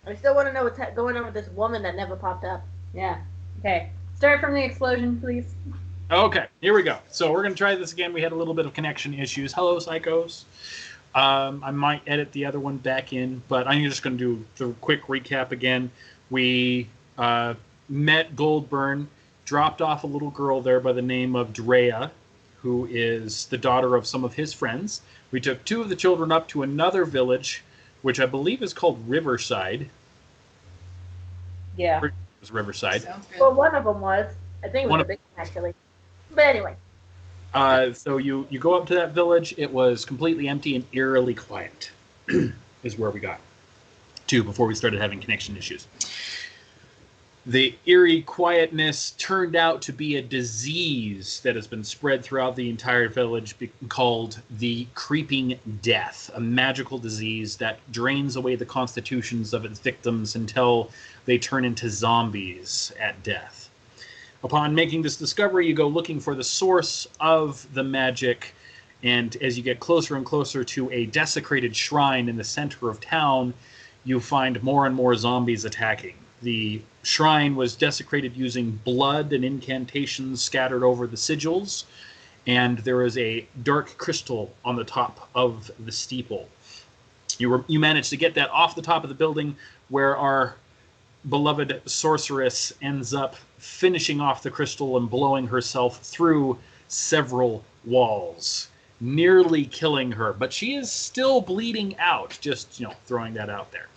I still want to know what's going on with this woman that never popped up. Yeah. Okay. Start from the explosion, please. Okay, here we go. So we're going to try this again. We had a little bit of connection issues. Hello, psychos. I might edit the other one back in, but I'm just going to do the quick recap again. We met Goldburn, dropped off a little girl there by the name of Drea, who is the daughter of some of his friends. We took 2 of the children up to another village, which I believe is called Riverside. Yeah. It was Riverside. Sounds good. Well, one of them was. I think it was the big one, actually. But anyway. So you go up to that village. It was completely empty and eerily quiet, is where we got to before we started having connection issues. The eerie quietness turned out to be a disease that has been spread throughout the entire village called the Creeping Death, a magical disease that drains away the constitutions of its victims until they turn into zombies at death. Upon making this discovery, you go looking for the source of the magic, and as you get closer and closer to a desecrated shrine in the center of town, you find more and more zombies attacking. The shrine was desecrated using blood and incantations scattered over the sigils, and there is a dark crystal on the top of the steeple. You managed to get that off the top of the building, where our beloved sorceress ends up finishing off the crystal and blowing herself through several walls, nearly killing her, but she is still bleeding out, just, throwing that out there.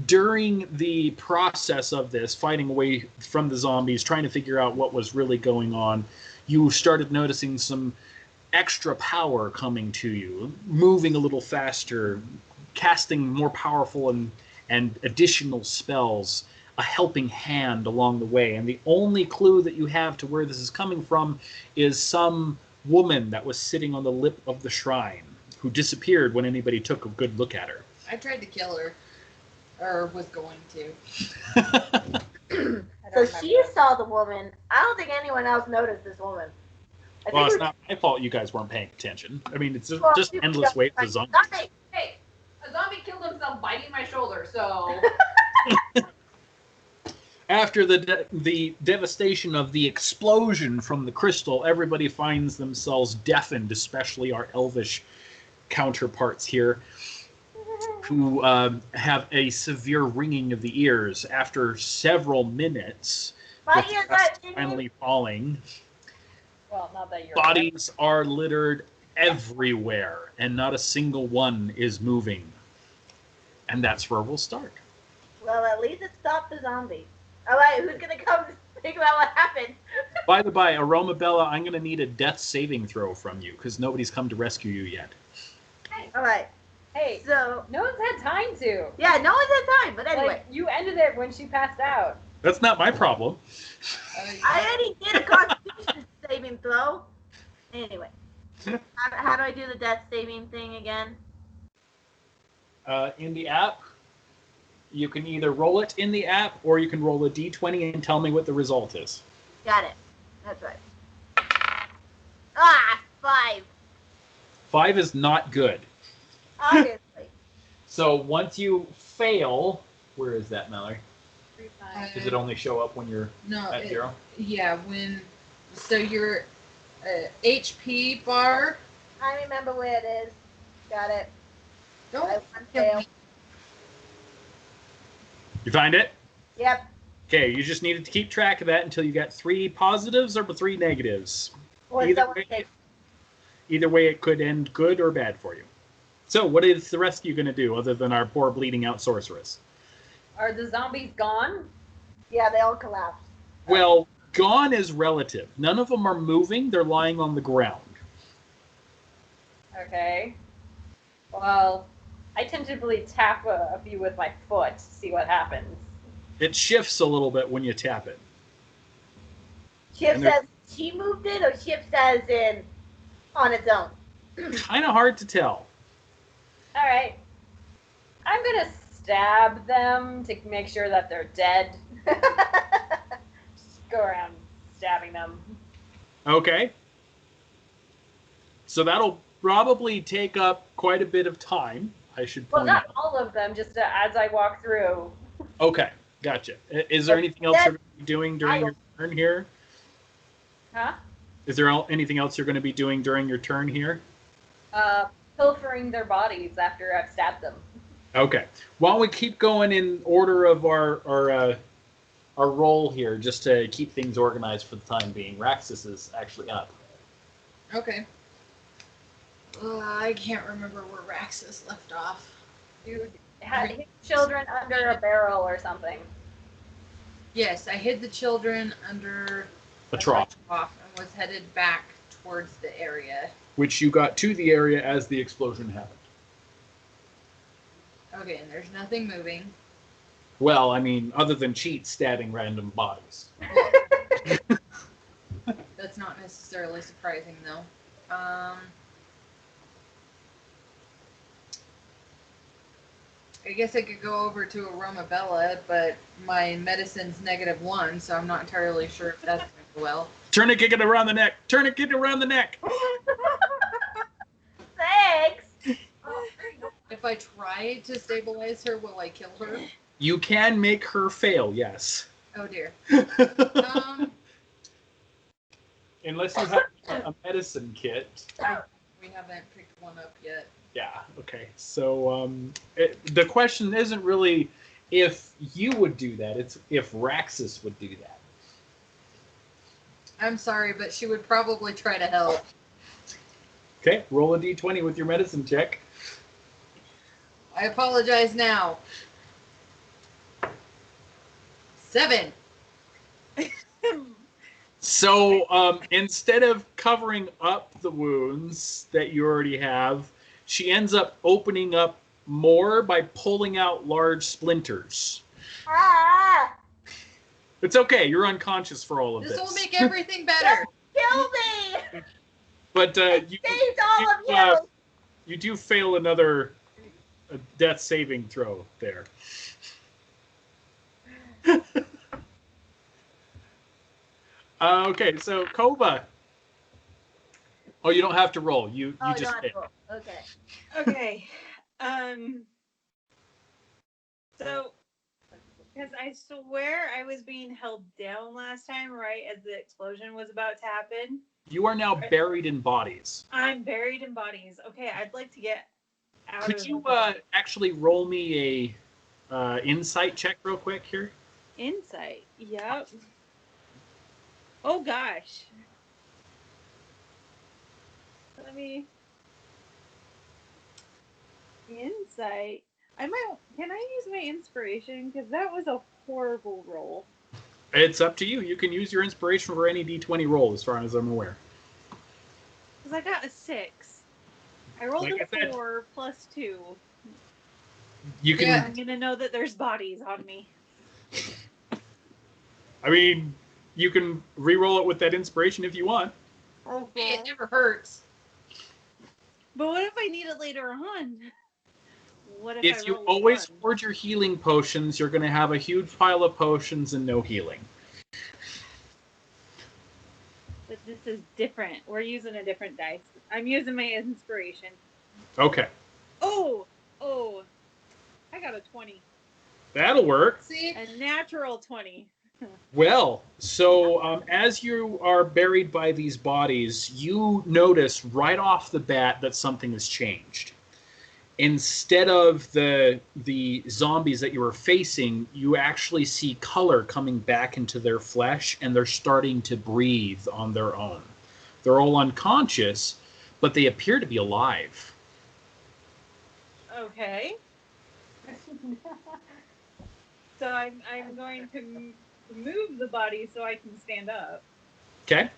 During the process of this, fighting away from the zombies, trying to figure out what was really going on, you started noticing some extra power coming to you, moving a little faster, casting more powerful and additional spells, a helping hand along the way. And the only clue that you have to where this is coming from is some woman that was sitting on the lip of the shrine who disappeared when anybody took a good look at her. I tried to kill her. Or was going to. So she saw the woman. I don't think anyone else noticed this woman. Well, it's not my fault you guys weren't paying attention. I mean, it's just endless waves of zombies. Hey, a zombie killed himself biting my shoulder, so... After the devastation of the explosion from the crystal, everybody finds themselves deafened, especially our elvish counterparts here, who have a severe ringing of the ears. After several minutes, My the ears dust are finally falling, Well, not that you're... bodies are littered everywhere, and not a single one is moving. And that's where we'll start. Well, at least it stopped the zombies. All right, who's gonna come figure out what happened? By the by, Aroma Bella, I'm going to need a death saving throw from you, because nobody's come to rescue you yet. All right. Hey, So no one's had time to. yeah, no one's had time. But anyway, Like, you ended it when she passed out. That's not my problem. I already did a Constitution saving throw. Anyway, how do I do the death saving thing again? In the app, you can either roll it in the app, or you can roll a d20 and tell me what the result is. Got it. That's right. Ah, 5. 5 is not good. Obviously. So once you fail, where is that, Mallory? 3, 5. Does it only show up when you're at 0? Yeah, so your HP bar. I remember where it is. Got it. I Don't won kill fail. me. You find it? Yep. Okay, you just needed to keep track of that until you got 3 positives or 3 negatives. Or Either someone way, take. Either way, it could end good or bad for you. So what is the rest of you going to do, other than our poor bleeding out sorceress? Are the zombies gone? Yeah, they all collapsed. Well, gone is relative. None of them are moving. They're lying on the ground. Okay. Well, I tentatively tap a few with my foot to see what happens. It shifts a little bit when you tap it. Chip And they're- says she moved it, or Chip says in on its own. Kind of hard to tell. All right. I'm going to stab them to make sure that they're dead. Just go around stabbing them. Okay. So that'll probably take up quite a bit of time, I should Well, point not out. all of them, just as I walk through. Okay, gotcha. Is there anything else you're going to be doing during your turn here? Huh? Is there anything else you're going to be doing during your turn here? Pilfering their bodies after I've stabbed them. Okay. Why don't we keep going in order of our roll here, just to keep things organized for the time being. Raxus is actually up. Okay. I can't remember where Raxus left off. You hid children under a barrel or something. Yes, I hid the children under A trough. and was headed back towards the area. Which you got to the area as the explosion happened. Okay, and there's nothing moving. Well, I mean, other than cheats stabbing random bodies. That's not necessarily surprising, though. I guess I could go over to Aromabella, but my medicine's -1, so I'm not entirely sure if that's going to go well. Tourniquet around the neck. Tourniquet around the neck. Thanks. If I try to stabilize her, will I kill her? You can make her fail, yes. Oh dear. Unless you have a medicine kit. We haven't picked one up yet. Yeah, okay. So the question isn't really if you would do that, it's if Raxus would do that. I'm sorry, but she would probably try to help. Okay, roll a d20 with your medicine check. I apologize now. 7. So instead of covering up the wounds that you already have, she ends up opening up more by pulling out large splinters. Ah! It's okay. You're unconscious for all of this. This will make everything better. Kill me! But Saved all of you! You do fail another death saving throw there. Okay, so Kova. Oh, you don't have to roll. You just hit. Okay. Okay. So, because I swear I was being held down last time, right, as the explosion was about to happen. You are now buried in bodies. I'm buried in bodies. Okay, I'd like to get out Could of you the actually roll me a insight check real quick here? insight. Yep. Oh gosh. Let me insight. Can I use my inspiration? Because that was a horrible roll. It's up to you. You can use your inspiration for any d20 roll, as far as I'm aware. Because I got a 6. I rolled Like I a said, 4 plus 2. You can. Yeah. I'm gonna know that there's bodies on me. I mean, you can re-roll it with that inspiration if you want. It never hurts. But what if I need it later on? What if If I you roll always 1? hoard your healing potions, you're going to have a huge pile of potions and no healing. But this is different. We're using a different dice. I'm using my inspiration. Okay. Oh! I got a 20. That'll work. See? A natural 20. Well, so as you are buried by these bodies, you notice right off the bat that something has changed. Instead of the zombies that you were facing, you actually see color coming back into their flesh, and they're starting to breathe on their own. They're all unconscious, but they appear to be alive. Okay. So I'm going to move the body so I can stand up. Okay?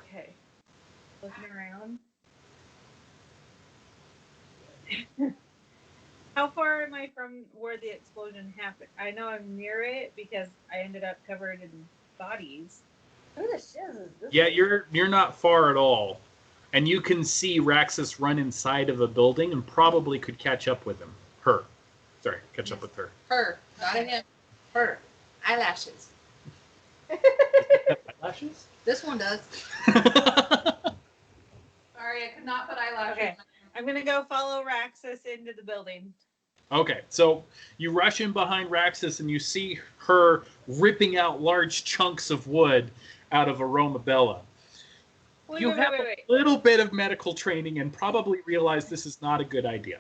Okay. Looking around. How far am I from where the explosion happened? I know I'm near it because I ended up covered in bodies. Who the shiz is this? Yeah, you're not far at all. And you can see Raxus run inside of a building and probably could catch up with him. Her. Sorry, catch up with her. Her, not him. Her. Eyelashes. Eyelashes? This one does. Sorry, I could not put eyelashes Okay. on I'm gonna go follow Raxus into the building. Okay, so you rush in behind Raxus and you see her ripping out large chunks of wood out of Aromabella. Wait, You have a little bit of medical training and probably realize this is not a good idea.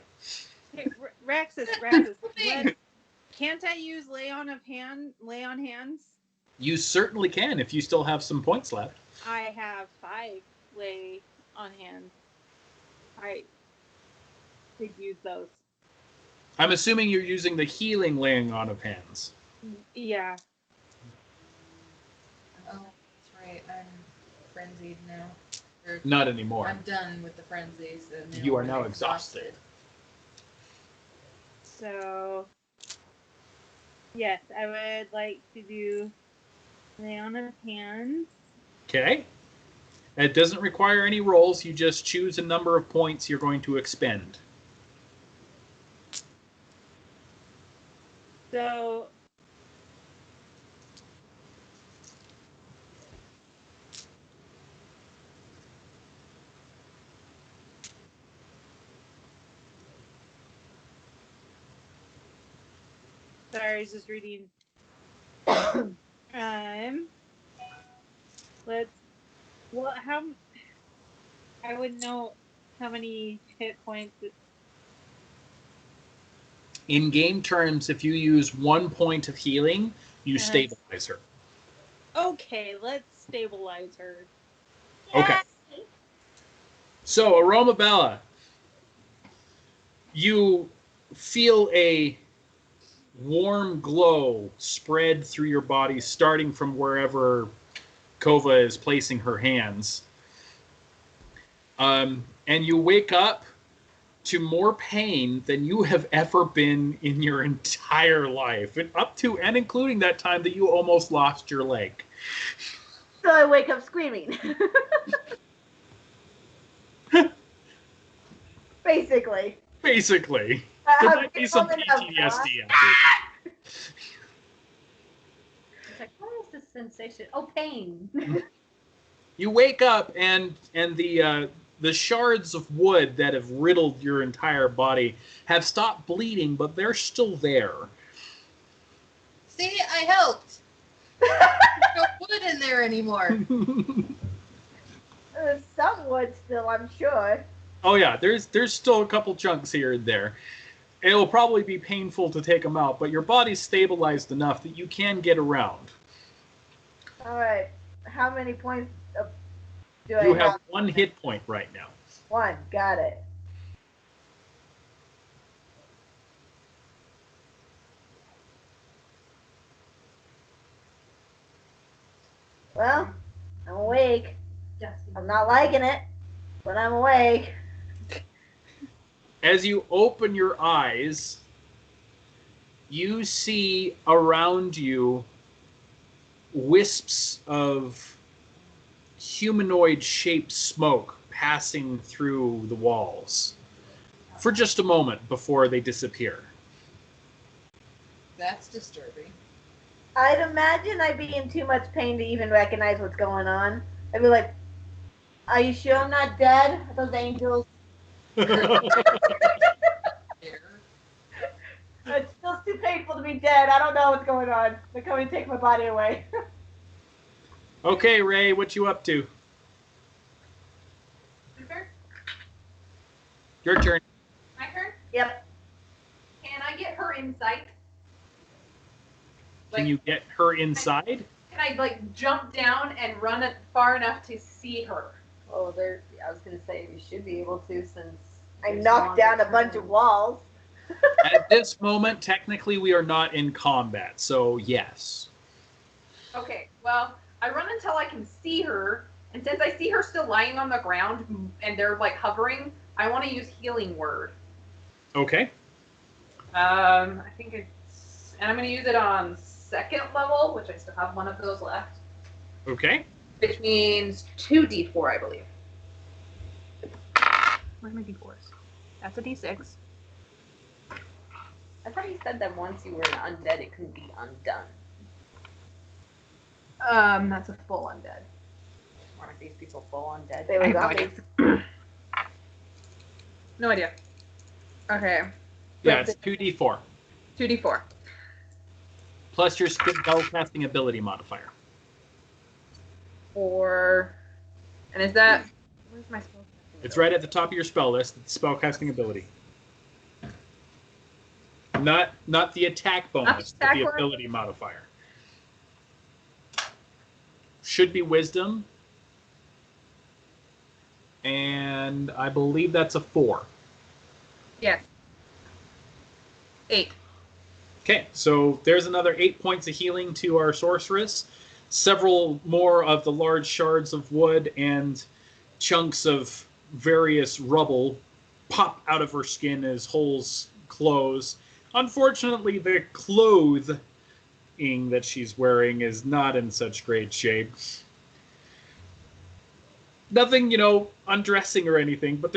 Hey, Raxus, can't I use lay on hands? You certainly can if you still have some points left. I have 5 lay on hands. I could use those. I'm assuming you're using the healing laying on of hands. Yeah. Oh, that's right. I'm frenzied now. Or, Not anymore. I'm done with the frenzies. And You are now exhausted. So, yes, I would like to do lay on of hands. Okay. It doesn't require any rolls. You just choose a number of points you're going to expend. So, sorry, I was just reading. How I wouldn't know how many hit points. In game terms, if you use 1 point of healing, you stabilize her. Okay, let's stabilize her. Okay. So, Aromabella, you feel a warm glow spread through your body, starting from wherever Kova is placing her hands. And you wake up to more pain than you have ever been in your entire life, and up to and including that time that you almost lost your leg. So I wake up screaming. Basically. There might be some PTSD after. It's like, what is this sensation? Oh, pain. You wake up and the shards of wood that have riddled your entire body have stopped bleeding, but they're still there. See, I helped. There's no wood in there anymore. There's some wood still, I'm sure. Oh yeah, there's still a couple chunks here and there. It will probably be painful to take them out, but your body's stabilized enough that you can get around. All right. How many points do I have? You have 1 hit point right now. 1. Got it. Well, I'm awake. I'm not liking it, but I'm awake. As you open your eyes, you see around you wisps of humanoid-shaped smoke passing through the walls for just a moment before they disappear. That's disturbing. I'd imagine I'd be in too much pain to even recognize what's going on. I'd be like, are you sure I'm not dead? Are those angels? It's still too painful to be dead. I don't know what's going on. They're coming to take my body away. Okay, Ray, what you up to? Your turn. My turn? Yep. Can I get her in sight? Can you get her inside? Can I, like, jump down and run it far enough to see her? Oh, I was going to say you should be able to since I knocked down a bunch of walls. At this moment, technically, we are not in combat, so yes. Okay, well, I run until I can see her, and since I see her still lying on the ground and they're, like, hovering, I want to use Healing Word. Okay. I think it's... And I'm going to use it on 2nd level, which I still have 1 of those left. Okay. Which means 2d4, I believe. Where's my d4s? That's a d6. I thought you said that once you were an undead, it couldn't be undone. That's a full undead. Aren't these people full undead? They were zombies. No idea. Okay. Yeah, it's 2d4 2d4. plus your spellcasting ability modifier. 4. And is that? Where's my spell? It's right at the top of your spell list. It's spellcasting ability. Not the attack bonus, but the ability modifier. Should be wisdom. And I believe that's a 4. Yes. 8. Okay, so there's another 8 points of healing to our sorceress. Several more of the large shards of wood and chunks of various rubble pop out of her skin as holes close. Unfortunately, the clothing that she's wearing is not in such great shape. Nothing, undressing or anything, but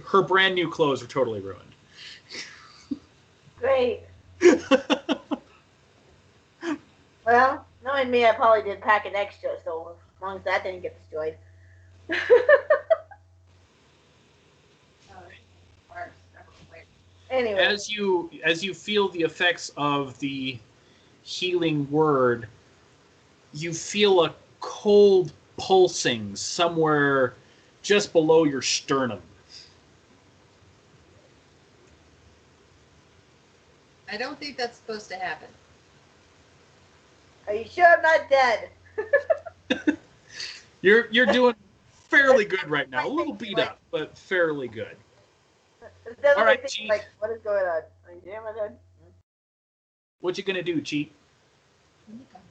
her brand new clothes are totally ruined. Great. Well, knowing me, I probably did pack an extra, so as long as that didn't get destroyed. Anyway. As you feel the effects of the healing word, you feel a cold pulsing somewhere just below your sternum. I don't think that's supposed to happen. Are you sure I'm not dead? You're doing fairly good right now. A little beat up, but fairly good. All right, Cheat. Like, what is going on? Are you sure I'm dead? What you gonna do, Cheat?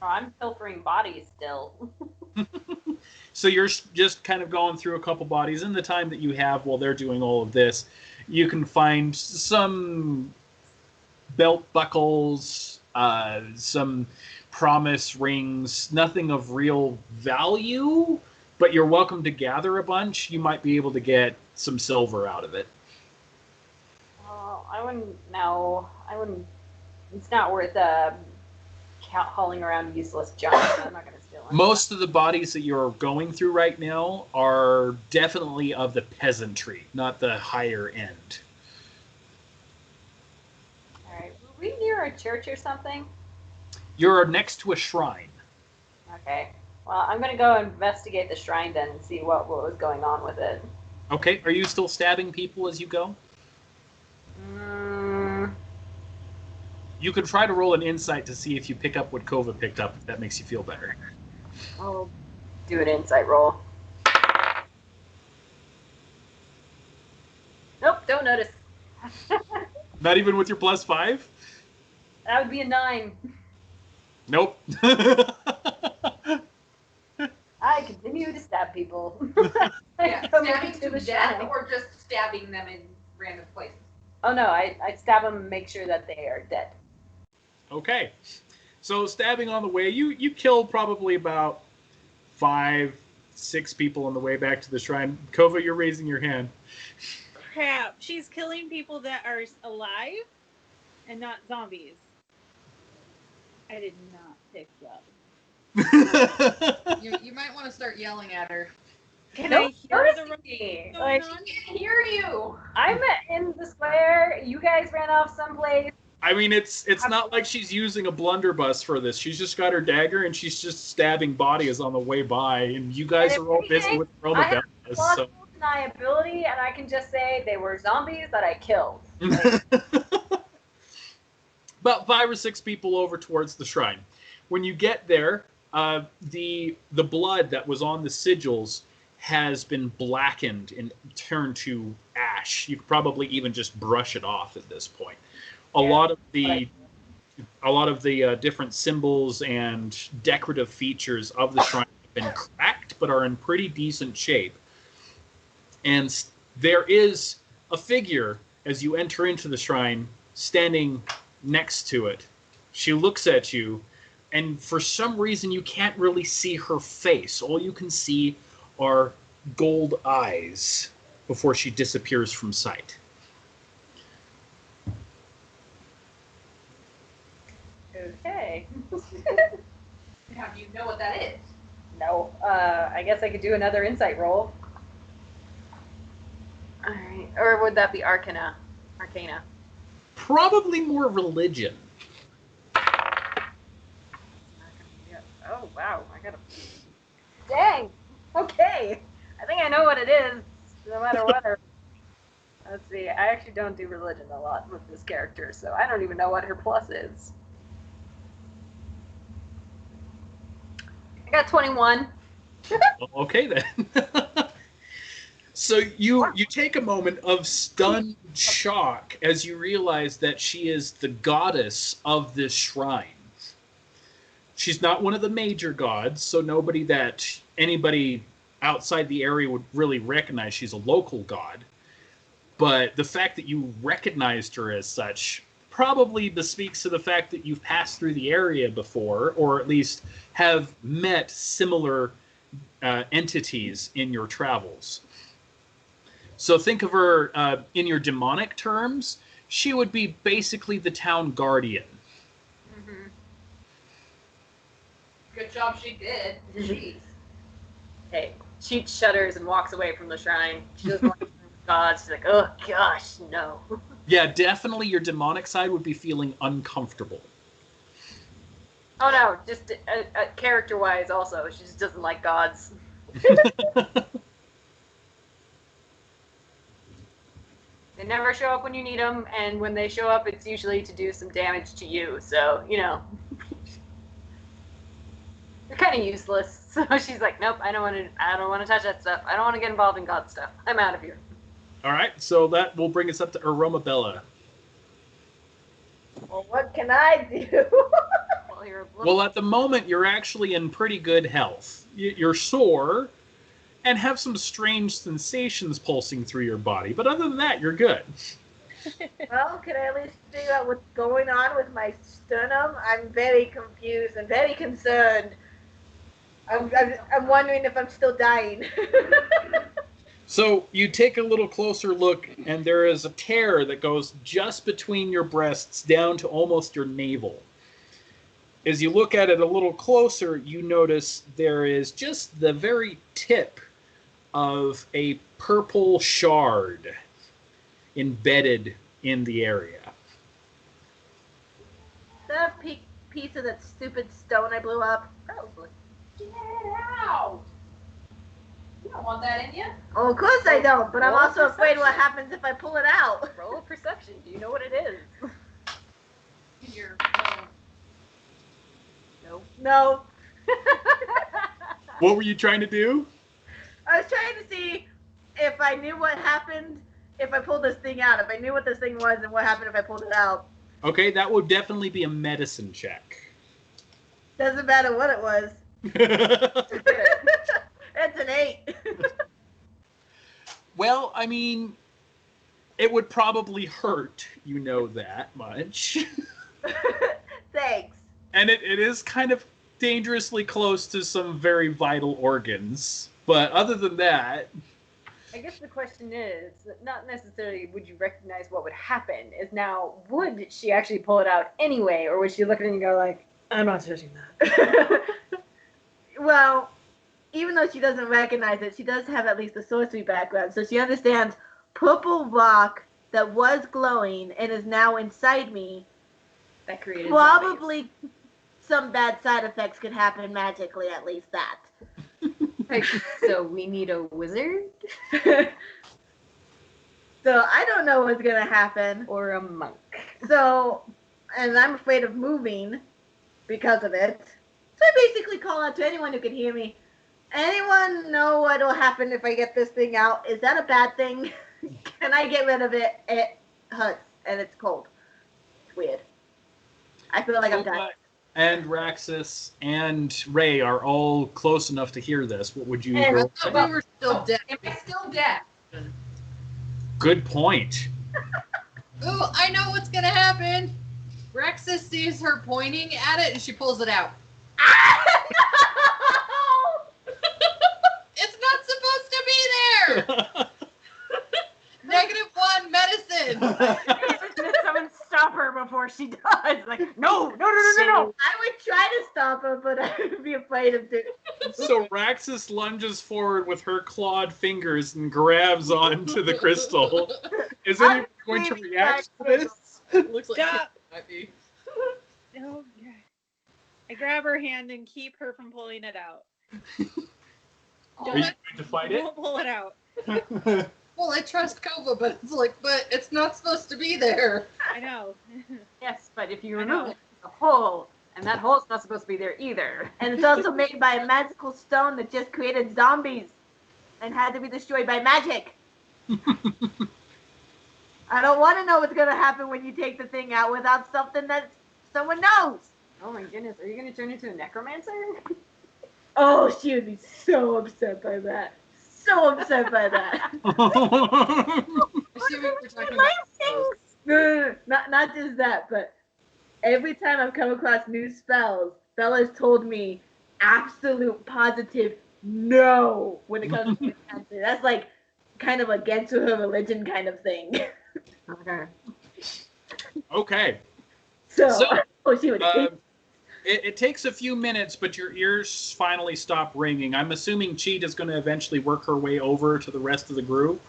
Oh, I'm pilfering bodies still. So you're just kind of going through a couple bodies. In the time that you have while they're doing all of this, you can find some belt buckles, some promise rings, nothing of real value, but you're welcome to gather a bunch. You might be able to get some silver out of it. I wouldn't know. It's not worth hauling around useless junk. So I'm not going to steal it. Most of the bodies that you're going through right now are definitely of the peasantry, not the higher end. All right. Were we near a church or something? You're next to a shrine. Okay. Well, I'm going to go investigate the shrine then and see what was going on with it. Okay. Are you still stabbing people as you go? You could try to roll an insight to see if you pick up what Kova picked up, if that makes you feel better. I'll do an insight roll. Nope, don't notice. Not even with your +5? That would be a 9. Nope. I continue to stab people. Yeah, stabbing to death or just stabbing them in random places? Oh no, I stab them and make sure that they are dead. Okay. So stabbing on the way, you killed probably about 5, 6 people on the way back to the shrine. Kova, you're raising your hand. Crap. She's killing people that are alive and not zombies. I did not pick up. You might want to start yelling at her. Can No I hear the mercy. going Like, on? I can't hear you. I'm in the square. You guys ran off someplace. I mean, it's not like she's using a blunderbuss for this. She's just got her dagger and she's just stabbing bodies on the way by. And you guys are all busy with Roma I have Bellas, plausible deniability, and I can just say they were zombies that I killed. About 5 or 6 people over towards the shrine. When you get there, the blood that was on the sigils has been blackened and turned to ash. You could probably even just brush it off at this point. A lot of the different symbols and decorative features of the shrine have been cracked, but are in pretty decent shape. And there is a figure as you enter into the shrine standing next to it. She looks at you, and for some reason you can't really see her face. All you can see are gold eyes before she disappears from sight. Okay. How do you know what that is? No. I guess I could do another insight roll. All right. Or would that be Arcana? Arcana. Probably more religion. Oh, wow. I gotta... Dang. Okay. I think I know what it is, no matter what. Let's see. I actually don't do religion a lot with this character, so I don't even know what her plus is. I got 21. Okay, then. So you take a moment of stunned shock as you realize that she is the goddess of this shrine. She's not one of the major gods, so anybody outside the area would really recognize she's a local god. But the fact that you recognized her as such probably bespeaks to the fact that you've passed through the area before, or at least have met similar entities in your travels. So think of her in your demonic terms. She would be basically the town guardian. Mm-hmm. Good job she did. Jeez. Hey, she shudders and walks away from the shrine. She doesn't want to gods. She's like, oh gosh, no. Yeah, definitely your demonic side would be feeling uncomfortable. Oh no, just character-wise also. She just doesn't like gods. They never show up when you need them, and when they show up, it's usually to do some damage to you. So, you know, they're kind of useless. So she's like, nope, I don't want to touch that stuff. I don't want to get involved in God stuff. I'm out of here. All right, so that will bring us up to Aromabella. Well, what can I do? Well, at the moment, you're actually in pretty good health. You're sore and have some strange sensations pulsing through your body, but other than that, you're good. Well, can I at least figure out what's going on with my sternum? I'm very confused and very concerned. I'm wondering if I'm still dying. So you take a little closer look, and there is a tear that goes just between your breasts down to almost your navel. As you look at it a little closer, you notice there is just the very tip of a purple shard embedded in the area. Is that a piece of that stupid stone I blew up? Probably. Get out! You don't want that in you. Oh, of course I don't, but I'm Roll also afraid what perception. happens if I pull it out. Roll a perception. Do you know what it is? In your Nope. No. What were you trying to do? I was trying to see if I knew what happened if I pulled this thing out. If I knew what this thing was and what happened if I pulled it out. Okay, that would definitely be a medicine check. Doesn't matter what it was. It's an 8. Well, I mean, it would probably hurt, you know that much. Thanks. And it is kind of dangerously close to some very vital organs. But other than that... I guess the question is, not necessarily would you recognize what would happen, is now, would she actually pull it out anyway, or would she look at it and go like, I'm not touching that? Well, even though she doesn't recognize it, she does have at least a sorcery background, so she understands purple rock that was glowing and is now inside me. That created Probably some bad side effects could happen magically, at least that. Like, so we need a wizard? So I don't know what's going to happen. Or a monk? So, and I'm afraid of moving because of it. So I basically call out to anyone who can hear me. Anyone know what will happen if I get this thing out? Is that a bad thing? Can I get rid of it? It hurts and it's cold. It's weird. I feel like I'm dying. And Raxus and Ray are all close enough to hear this. What would you And roll? We were still dead. Am I still dead? Good point. Ooh, I know what's gonna happen. Rexus sees her pointing at it and she pulls it out. It's not supposed to be there! -1 medicine! Someone stop her before she does. Like, no. I would try to stop her, but I would be afraid of doing. So Raxus lunges forward with her clawed fingers and grabs onto the crystal. Is anyone going to react to this? Looks like Stop. it might be. Oh, yeah. I grab her hand and keep her from pulling it out. Are you going to fight it? Don't pull it out. Well, I trust Kova, but it's not supposed to be there. I know. Yes, but if you I remove know. it, it's a hole, and that hole's not supposed to be there either. And it's also made by a magical stone that just created zombies and had to be destroyed by magic. I don't want to know what's going to happen when you take the thing out without something that someone knows. Oh my goodness, are you going to turn into a necromancer? Oh, she would be so upset by that. So upset by that. Assuming we're talking about spells. No, not just that, but every time I've come across new spells, Bella's told me absolute positive no when it comes to cancer. That's like kind of against her religion kind of thing. Okay. Okay. So she would hate It takes a few minutes, but your ears finally stop ringing. I'm assuming Cheetah's going to eventually work her way over to the rest of the group.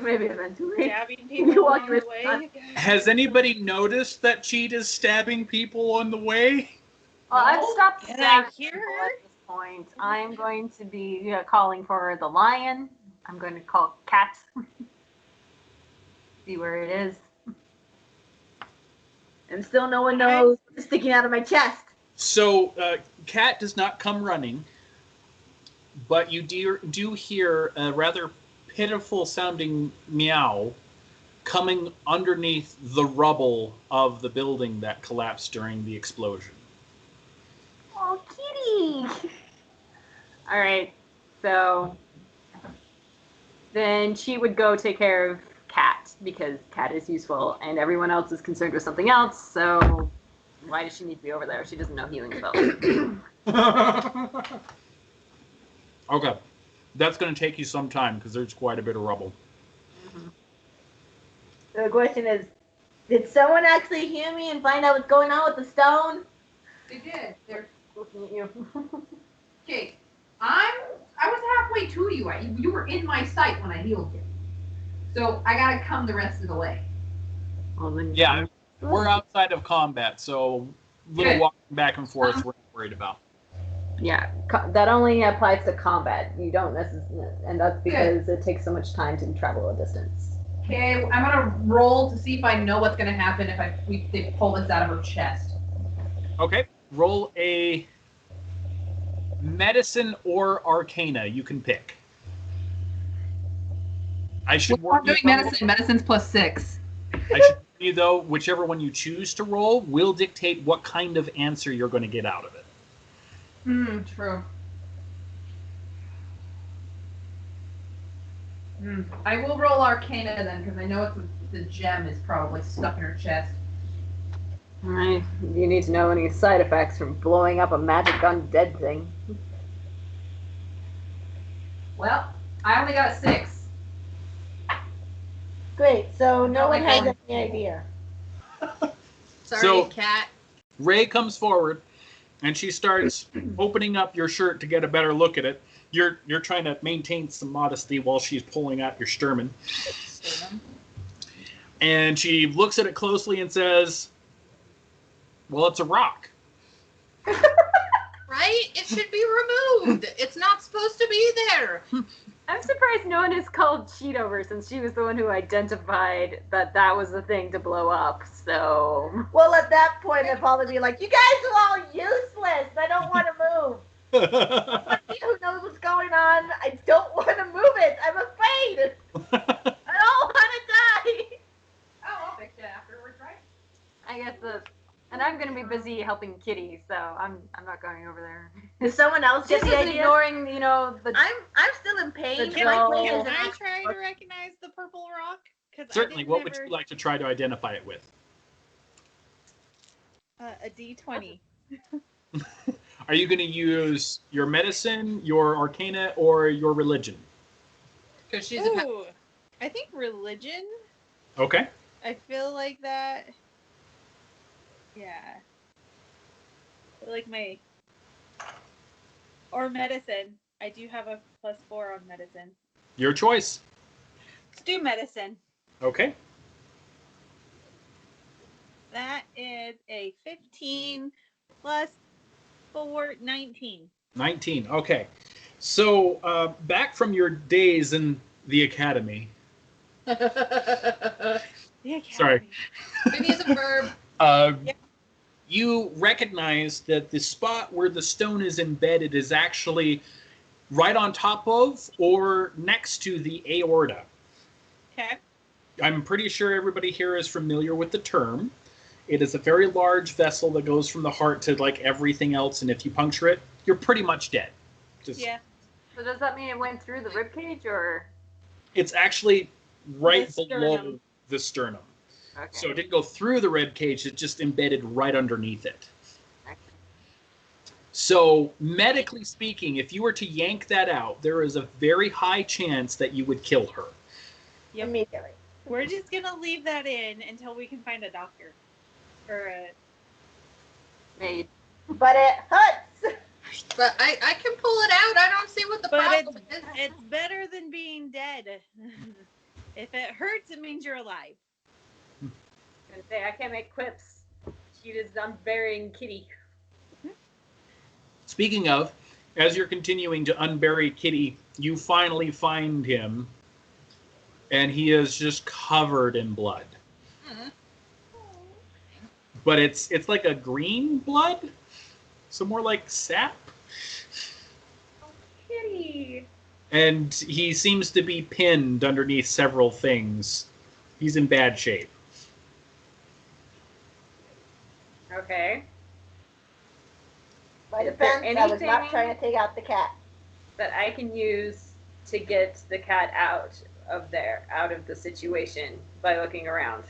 maybe eventually. Stabbing You people walk along the with- way. Has anybody noticed that Cheetah's stabbing people on the way? Well, I've stopped Can I stabbing hear people her? at this point. I'm going to be calling for the lion. I'm going to call Cat. See where it is. And still no one knows what's sticking out of my chest. So, Cat does not come running, but you do hear a rather pitiful sounding meow coming underneath the rubble of the building that collapsed during the explosion. Oh, kitty! All right. So then she would go take care of Cat because Cat is useful and everyone else is concerned with something else. So why does she need to be over there? She doesn't know healing spells. Okay. That's going to take you some time because there's quite a bit of rubble. So the question is, did someone actually hear me and find out what's going on with the stone? They did. They're Looking at you. okay. I was halfway to you. You were in my sight when I healed you. So I gotta come the rest of the way. Well, then Yeah, we're outside of combat, so little Good. walking back and forth we're not worried about. Yeah, that only applies to combat. You don't necessarily, and that's because it takes so much time to travel a distance. Okay, I'm gonna roll to see if I know what's gonna happen if they pull this out of her chest. Okay, roll a medicine or arcana. You can pick. I should warn I'm you. doing medicine. Medicine's +6. I should warn you though, whichever one you choose to roll will dictate what kind of answer you're going to get out of it. True. I will roll Arcana then, because I know the gem is probably stuck in her chest. Alright, you need to know any side effects from blowing up a magic undead thing. Well, I only got a 6. Great, so no Oh, one my has God. any idea. Sorry, So- cat. Ray comes forward, and she starts opening up your shirt to get a better look at it. You're trying to maintain some modesty while she's pulling out your Sturman. And she looks at it closely and says, "Well, it's a rock." Right? It should be removed. It's not supposed to be there. I'm surprised no one has called Cheetover since she was the one who identified that was the thing to blow up, so... Well, at that point, I'd probably be like, you guys are all useless. I don't want to move. Who knows what's going on? I don't want to move it. I'm afraid. I don't want to die. Oh, I'll fix it afterwards, right? I guess and I'm gonna be busy helping Kitty, so I'm not going over there. Did someone else get Just the idea? ignoring, the I'm still in pain. The My dull- brain Can is I in try to recognize the purple rock? 'Cause I Certainly. didn't What would ever- you like to try to identify it with? A D20. Are you going to use your medicine, your arcana, or your religion? Because she's a Ooh, I think religion. Okay. I feel like that Yeah. I like my or medicine. I do have a +4 on medicine. Your choice. Let's do medicine. Okay. That is a 15 plus 4, 19. 19. Okay. So back from your days in the academy. The Sorry. academy. Maybe it's a verb. You recognize that the spot where the stone is embedded is actually right on top of or next to the aorta. Okay. I'm pretty sure everybody here is familiar with the term. It is a very large vessel that goes from the heart to like everything else, and if you puncture it, you're pretty much dead. Yeah. So does that mean it went through the rib cage, or? It's actually right The below sternum. the sternum. Okay. So it didn't go through the rib cage, it just embedded right underneath it. Okay. So medically speaking, if you were to yank that out, there is a very high chance that you would kill her. Yep. Immediately. We're just gonna leave that in until we can find a doctor. Or a Made. But it hurts. But I can pull it out. I don't see what the But problem is. it's better than being dead. If it hurts, it means you're alive. I was gonna say I can't make quips. She is unburying Kitty. Speaking of, as you're continuing to unbury Kitty, you finally find him, and he is just covered in blood. Mhm. But it's like a green blood, so more like sap. Kitty. And he seems to be pinned underneath several things. He's in bad shape. Okay. My Is there defense, I was not anything- trying to take out the cat. That I can use to get the cat out of the situation by looking around.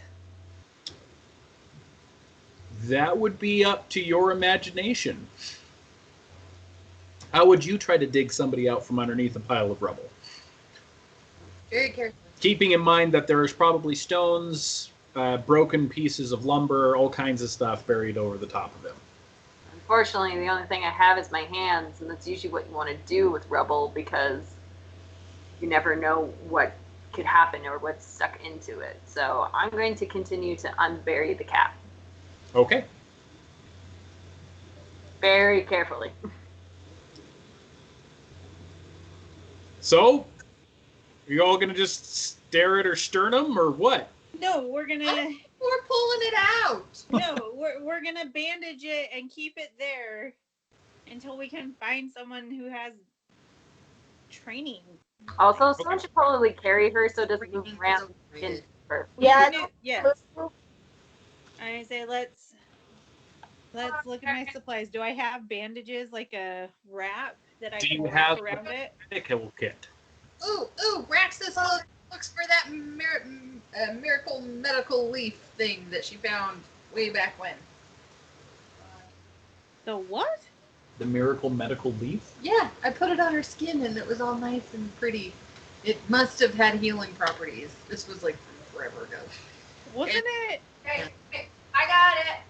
That would be up to your imagination. How would you try to dig somebody out from underneath a pile of rubble? Very careful. Keeping in mind that there's probably stones, broken pieces of lumber, all kinds of stuff buried over the top of him. Unfortunately, the only thing I have is my hands, and that's usually what you want to do with rubble because you never know what could happen or what's stuck into it. So I'm going to continue to unbury the cat Okay. very carefully. So, are you all going to just stare at her sternum or what? No, we're gonna We're pulling it out. we're gonna bandage it and keep it there until we can find someone who has training. Also, someone should probably carry her so it doesn't move around in her. Yeah, Yes. I say let's look at my supplies. Do I have bandages like a wrap that I Do can you wrap have around it? a medical kit? Ooh, Raxus looks for that miracle medical leaf thing that she found way back when. The what? The miracle medical leaf? Yeah, I put it on her skin and it was all nice and pretty. It must have had healing properties. This was like from forever ago. Wasn't it? Hey, I got it.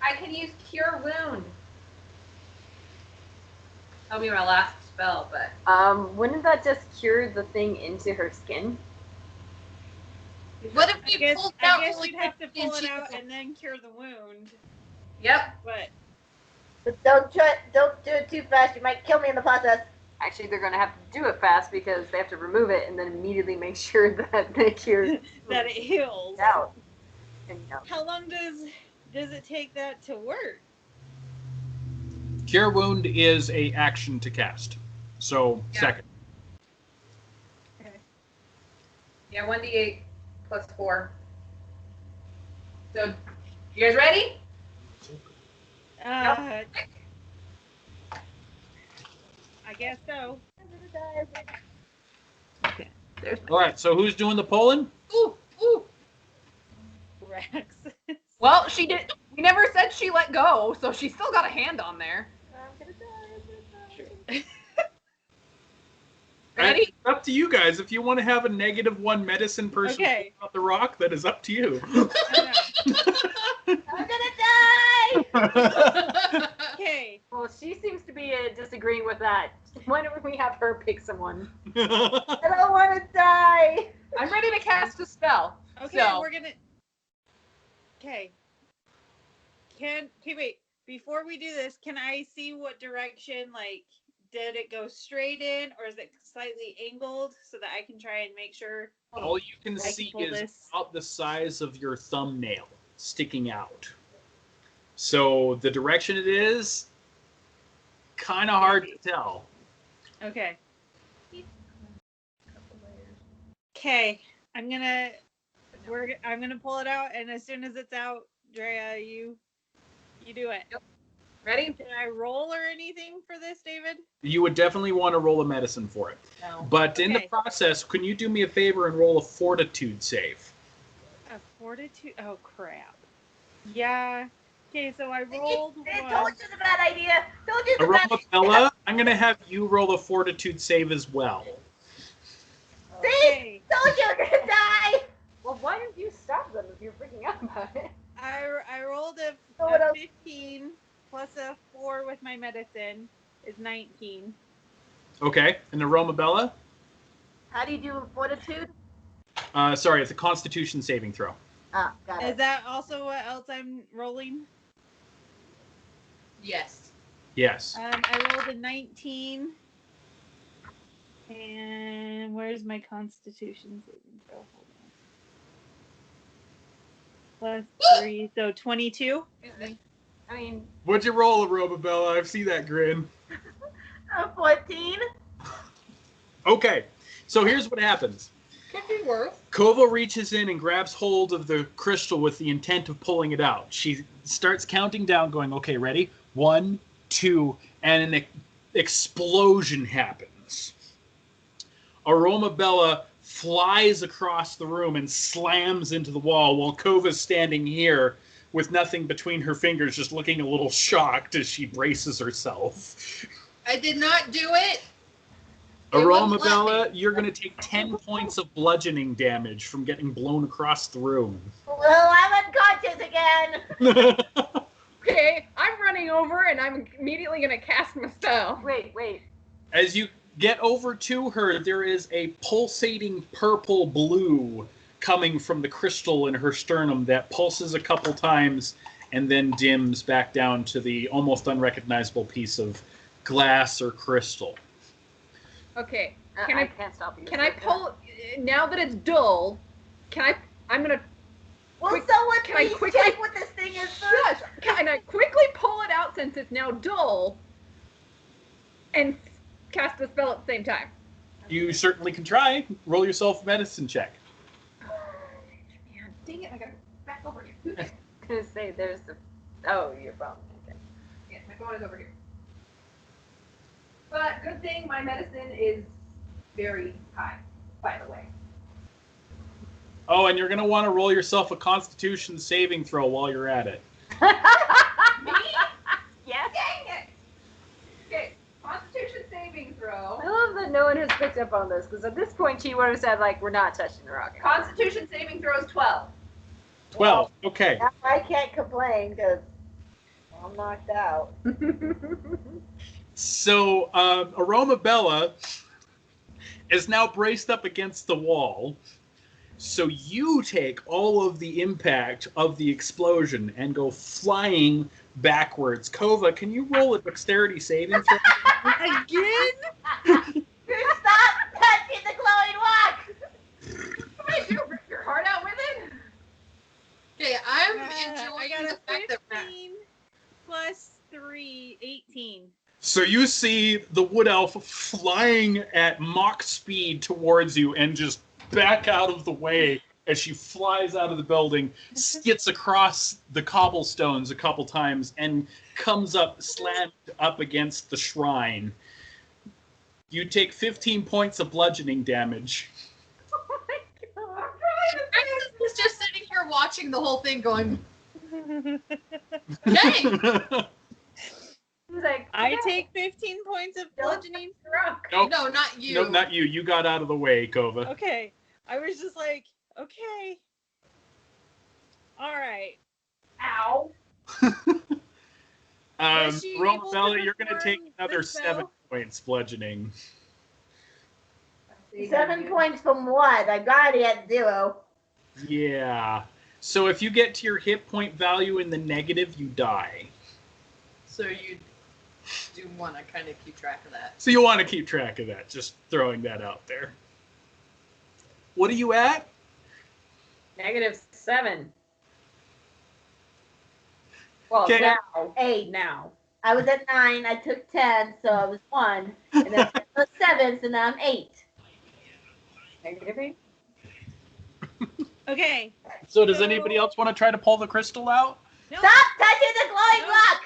I can use Cure Wound. That'll be my last spell, but Wouldn't that just cure the thing into her skin? What if I we guess, pulled it out? I guess really you'd have to quick pull and it she out was- and then cure the wound. yep. But But don't do it too fast. You might kill me in the process. Actually, they're going to have to do it fast because they have to remove it and then immediately make sure that they cure that it heals. out. And, How long does it take that to work? Cure Wound is a action to cast. So, Yeah. second. Yeah, 1d8 plus 4. So, you guys ready? I guess so. All right, so who's doing the polling? Ooh. Rex. Well, she did. We never said she let go, so she's still got a hand on there. Ready? It's up to you guys. If you want to have a -1 medicine person Okay. pull out the rock, that is up to you. I know. I'm gonna die. Okay. Well, she seems to be disagreeing with that. Why don't we have her pick someone? I don't want to die. I'm ready to cast a spell. Okay, So- we're gonna. Okay. Okay, wait. Before we do this, can I see what direction? Like, did it go straight in, or is it slightly angled so that I can try and make sure? All you can I can see pull is this. about the size of your thumbnail sticking out. So the direction it is, kind of hard to tell. Okay. Okay, I'm gonna pull it out, and as soon as it's out, Drea, you do it. Yep. Ready? Can I roll or anything for this, David? You would definitely want to roll a medicine for it. No. But in the Okay. process, can you do me a favor and roll a fortitude save? A fortitude. Oh crap. Yeah. Okay, so I rolled I one. told you it's a bad idea. Told you it's a bad idea. Aromabella, I'm going to have you roll a fortitude save as well. See? Okay. Told you you're gonna die. Well, why didn't you stop them if you're freaking out about it? I rolled a what else? 15 plus a 4 with my medicine is 19. Okay, and Aromabella? How do you do fortitude? Sorry, it's a constitution saving throw. Ah, got Is it. that also what else I'm rolling? Yes. Yes. I rolled a 19. And where's my constitution saving throw? Hold on. Plus 3, so 22. I mean, What'd you roll, Aromabella? I've seen that grin. 14. Okay, so here's what happens. Could be worse. Kova reaches in and grabs hold of the crystal with the intent of pulling it out. She starts counting down, going, okay, ready? 1, 2, and an explosion happens. Aromabella flies across the room and slams into the wall while Kova's standing here with nothing between her fingers, just looking a little shocked as she braces herself. I did not do it. They wouldn't let Aromabella, me. you're going to take 10 points of bludgeoning damage from getting blown across the room. Well, I'm unconscious again. Okay, I'm running over and I'm immediately gonna cast my spell. wait. As you get over to her, there is a pulsating purple blue coming from the crystal in her sternum that pulses a couple times and then dims back down to the almost unrecognizable piece of glass or crystal. Okay, I can't stop you. can I pull, now that it's dull, I'm gonna, Will Quick- someone can I please quickly- check what this thing is first? can I quickly pull it out since it's now dull and cast a spell at the same time? You certainly can try. Roll yourself a medicine check. Man, dang it, I gotta back over here. I was gonna say there's the. Oh, your phone. Okay. Yeah, my phone is over here. But good thing my medicine is very high, by the way. Oh, and you're going to want to roll yourself a constitution saving throw while you're at it. Me? Yes. Dang it! Okay, Constitution saving throw. I love that no one has picked up on this because at this point she would have said like we're not touching the rock. Constitution saving throw is 12. 12. Okay. Now I can't complain because I'm knocked out. So, Aromabella is now braced up against the wall. So you take all of the impact of the explosion and go flying backwards. Kova, can you roll a dexterity saving throw? Again? Stop touching the glowing rock! What do I do? Rip your heart out with it? Okay, I'm I enjoying got the a fact that 15 plus 3, 18. So you see the wood elf flying at Mach speed towards you and just back out of the way as she flies out of the building, skits across the cobblestones a couple times, and comes up slammed up against the shrine. You take 15 points of bludgeoning damage. Oh I was just sitting here watching the whole thing going, okay. He's like, I okay. take 15 points of bludgeoning. Nope. No, not you. Nope, not you. You got out of the way, Kova. Okay. I was just like, okay. All right. Ow. Was she able to Romabella, you're going to take perform another the spell? 7 points bludgeoning. 7 points from what? I'm already at 0. Yeah. So if you get to your hit point value in the negative, you die. So you do want to kind of keep track of that. So you want to keep track of that. Just throwing that out there. What are you at? -7. Well, Okay. now. 8. Now. I was at 9. I took 10, so I was 1. And then I was 7, so now I'm 8. -8. Okay. So does anybody else want to try to pull the crystal out? No. Stop touching the glowing No. rock!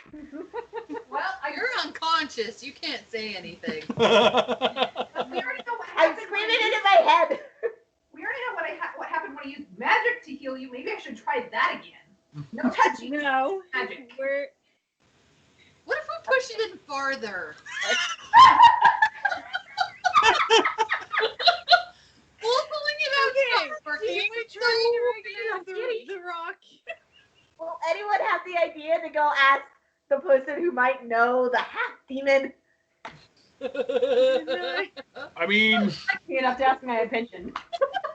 Well, You're unconscious. You can't say anything. we already know what I'm happened. screaming it in my head. We already know what happened when I used magic to heal you. Maybe I should try that again. No touching. No. Magic. We're What if we push it in farther? Well, pulling it out okay. is not Do working. we try to recognize the rock? Will anyone have the idea to go ask the person who might know the half demon? I mean, You have to ask my opinion.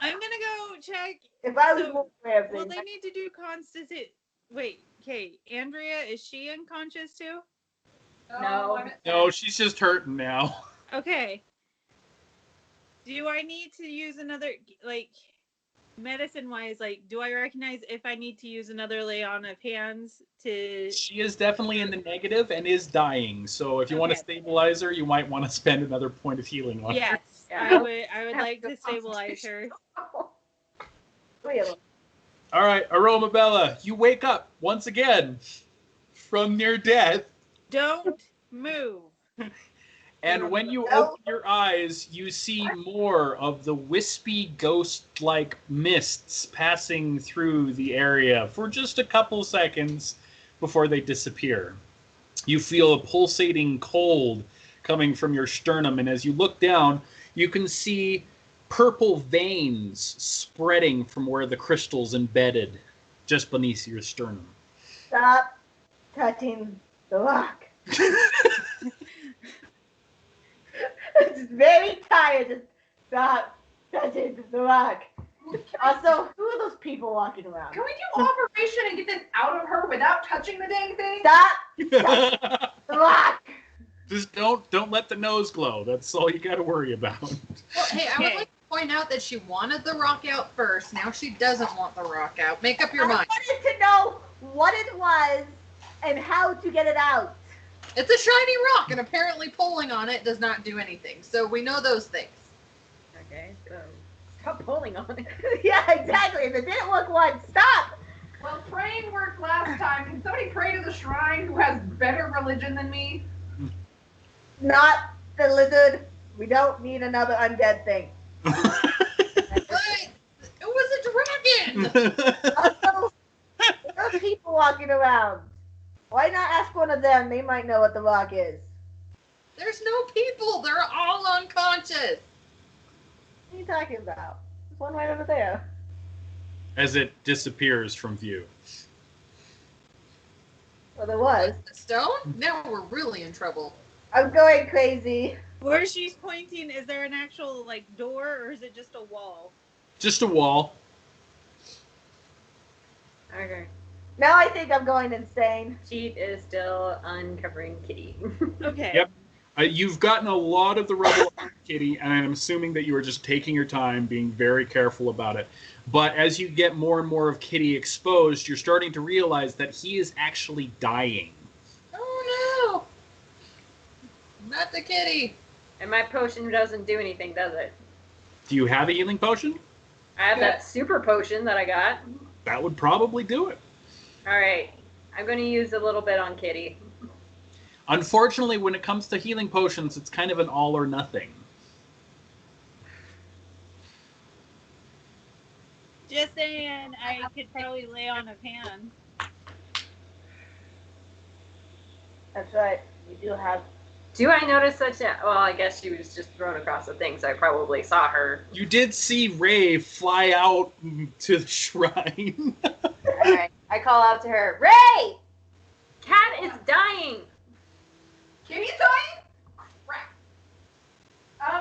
I'm gonna go check. If I was So, more aware of Well, things, they need to do constitute. Wait, okay. Andrea, is she unconscious too? No. I'm at no, she's just hurting now. Okay. Do I need to use another, like, medicine-wise, like, do I recognize if I need to use another lay on of hands to... She is definitely in the negative and is dying. So if you want to Okay. stabilize her, you might want to spend another point of healing on her. Yes, Yeah. I would like to stabilize her. 3 of them. All right, Aromabella, you wake up once again from near death. Don't move. And when you open your eyes, you see more of the wispy ghost-like mists passing through the area for just a couple seconds before they disappear. You feel a pulsating cold coming from your sternum, and as you look down, you can see purple veins spreading from where the crystal's embedded just beneath your sternum. Stop touching the rock. I'm just very tired. Just stop touching the rock. Also, who are those people walking around? Can we do operation and get this out of her without touching the dang thing? Stop the rock. Just don't let the nose glow. That's all you got to worry about. Well, hey, I would like to point out that she wanted the rock out first. Now she doesn't want the rock out. Make up your I mind. wanted to know what it was and how to get it out. It's a shiny rock, and apparently pulling on it does not do anything. So we know those things. Okay, so stop pulling on it. Yeah, exactly. If it didn't work once, stop. Well, praying worked last time. Can somebody pray to the shrine who has better religion than me? Not the lizard. We don't need another undead thing. But it was a dragon! Also, there are people walking around. Why not ask one of them? They might know what the rock is. There's no people. They're all unconscious. What are you talking about? There's one right over there. As it disappears from view. Well, there was. The stone? Now we're really in trouble. I'm going crazy. Where she's pointing, is there an actual, like, door, or is it just a wall? Just a wall. Okay. Now I think I'm going insane. Cheat is still uncovering Kitty. Okay. Yep. You've gotten a lot of the rubble out, Kitty, and I'm assuming that you are just taking your time, being very careful about it. But as you get more and more of Kitty exposed, you're starting to realize that he is actually dying. Oh no! Not the kitty. And my potion doesn't do anything, does it? Do you have a healing potion? I have that super potion that I got. That would probably do it. Alright. I'm going to use a little bit on Kitty. Unfortunately, when it comes to healing potions, it's kind of an all or nothing. Just saying, I could probably lay on of hand. That's right. You do have. Do I notice such a... Well, I guess she was just thrown across the thing, so I probably saw her. You did see Ray fly out to the shrine. Alright. I call out to her, Ray! cat is dying. Kitty's dying? Crap.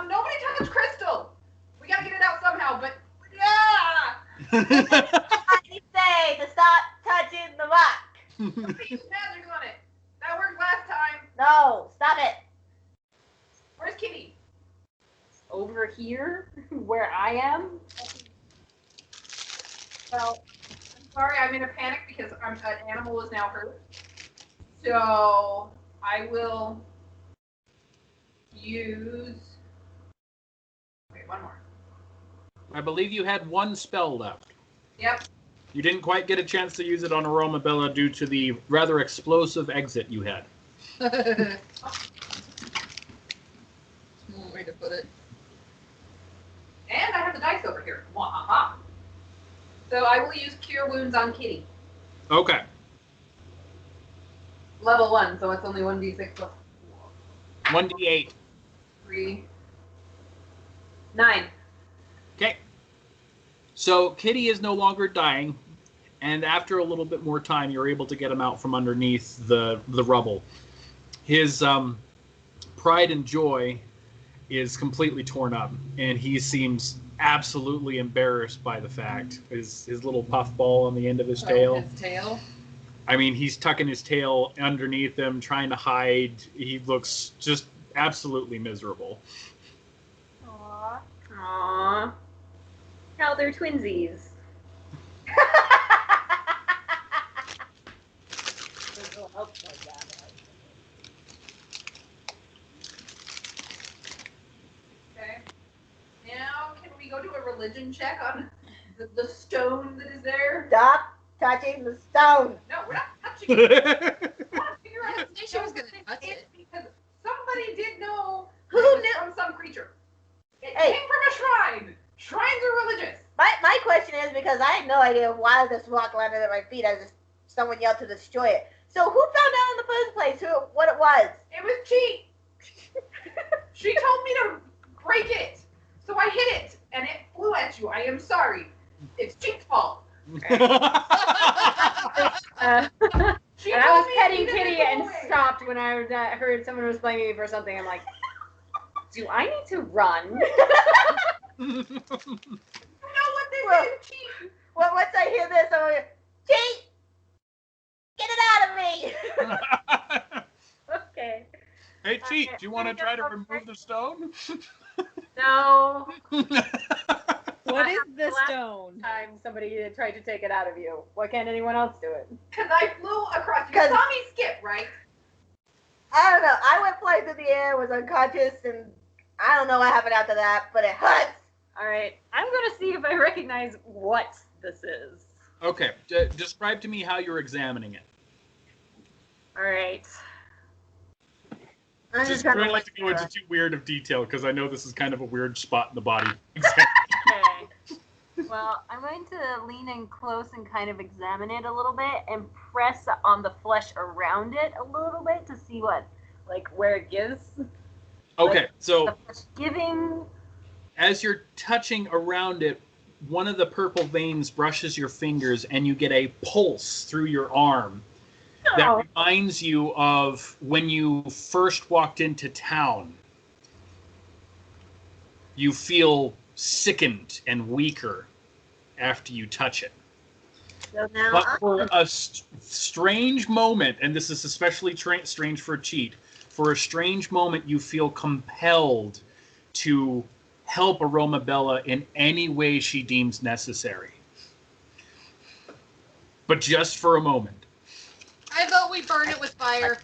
Nobody touch Crystal. We gotta get it out somehow, but yeah. I say to stop touching the rock. Somebody use magic on it. That worked last time. No, stop it. Where's Kitty? Over here, where I am. Well, I'm sorry, I'm in a panic because an animal is now hurt. So I will use. Wait, one more. I believe you had one spell left. Yep. You didn't quite get a chance to use it on Aroma Bella due to the rather explosive exit you had. That's one way to put it. And I have the dice over here. Wahaha. So I will use Cure Wounds on Kitty. Okay. Level 1, so it's only 1d6 plus 1d8. 3. 9. Okay. So Kitty is no longer dying, and after a little bit more time, you're able to get him out from underneath the rubble. His pride and joy is completely torn up, and he seems absolutely embarrassed by the fact. His little puffball on the end of his tail. His tail? I mean, he's tucking his tail underneath him, trying to hide. He looks just absolutely miserable. Aww. Aww. How they're twinsies. Okay. Now, can we go do a religion check on the stone that is there? Stop touching the stone. No, we're not touching it. I want to figure out I if didn't say she was gonna touch it. because somebody did know Who it was knew? from some creature. It Hey. came from a shrine. Shrines are religious. My question is because I had no idea why this rock landed at my feet. Someone yelled to destroy it. So who found out in the first place what it was? It was cheat. She told me to break it, so I hit it, and it flew at you. I am sorry. It's Cheat's fault. And I She was told me petting to Kitty go and away. stopped when I heard someone was blaming me for something. I'm like, do I need to run? You know what this Well- is, Cheat? Well, once I hear this, I'm like, Cheat! Get it out of me! Okay. Hey, Cheat, do you want to try to remove the stone? No. What is the Last stone? Time somebody tried to take it out of you. Why can't anyone else do it? Because I flew across. You saw me skip, right? I don't know. I went flying through the air, was unconscious, and I don't know what happened after that, but it hurts. All right. I'm going to see if I recognize what this is. Okay, describe to me how you're examining it. All right. I'm Just gonna try not look to go into through too weird of detail, because I know this is kind of a weird spot in the body. Okay. Well, I'm going to lean in close and kind of examine it a little bit and press on the flesh around it a little bit to see where it gives. Okay, so The flesh giving. as you're touching around it, one of the purple veins brushes your fingers, and you get a pulse through your arm that Oh. reminds you of when you first walked into town. You feel sickened and weaker after you touch it. So now But for a strange moment, and this is especially strange for a Cheat, for a strange moment you feel compelled to help Aroma Bella in any way she deems necessary. But just for a moment. I vote we burn it with fire.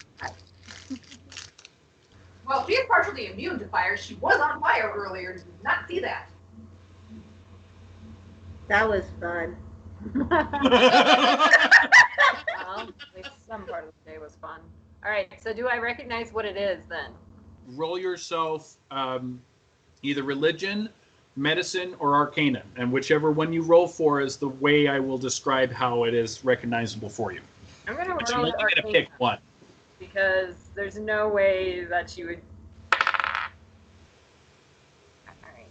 Well, she is partially immune to fire. She was on fire earlier. Did not see that. that was fun. Well, at least some part of the day was fun. All right. So do I recognize what it is then? Roll yourself either religion, medicine, or arcana. And whichever one you roll for is the way I will describe how it is recognizable for you. I'm going But to you roll only get to Arcana pick one. because there's no way that she would. All right.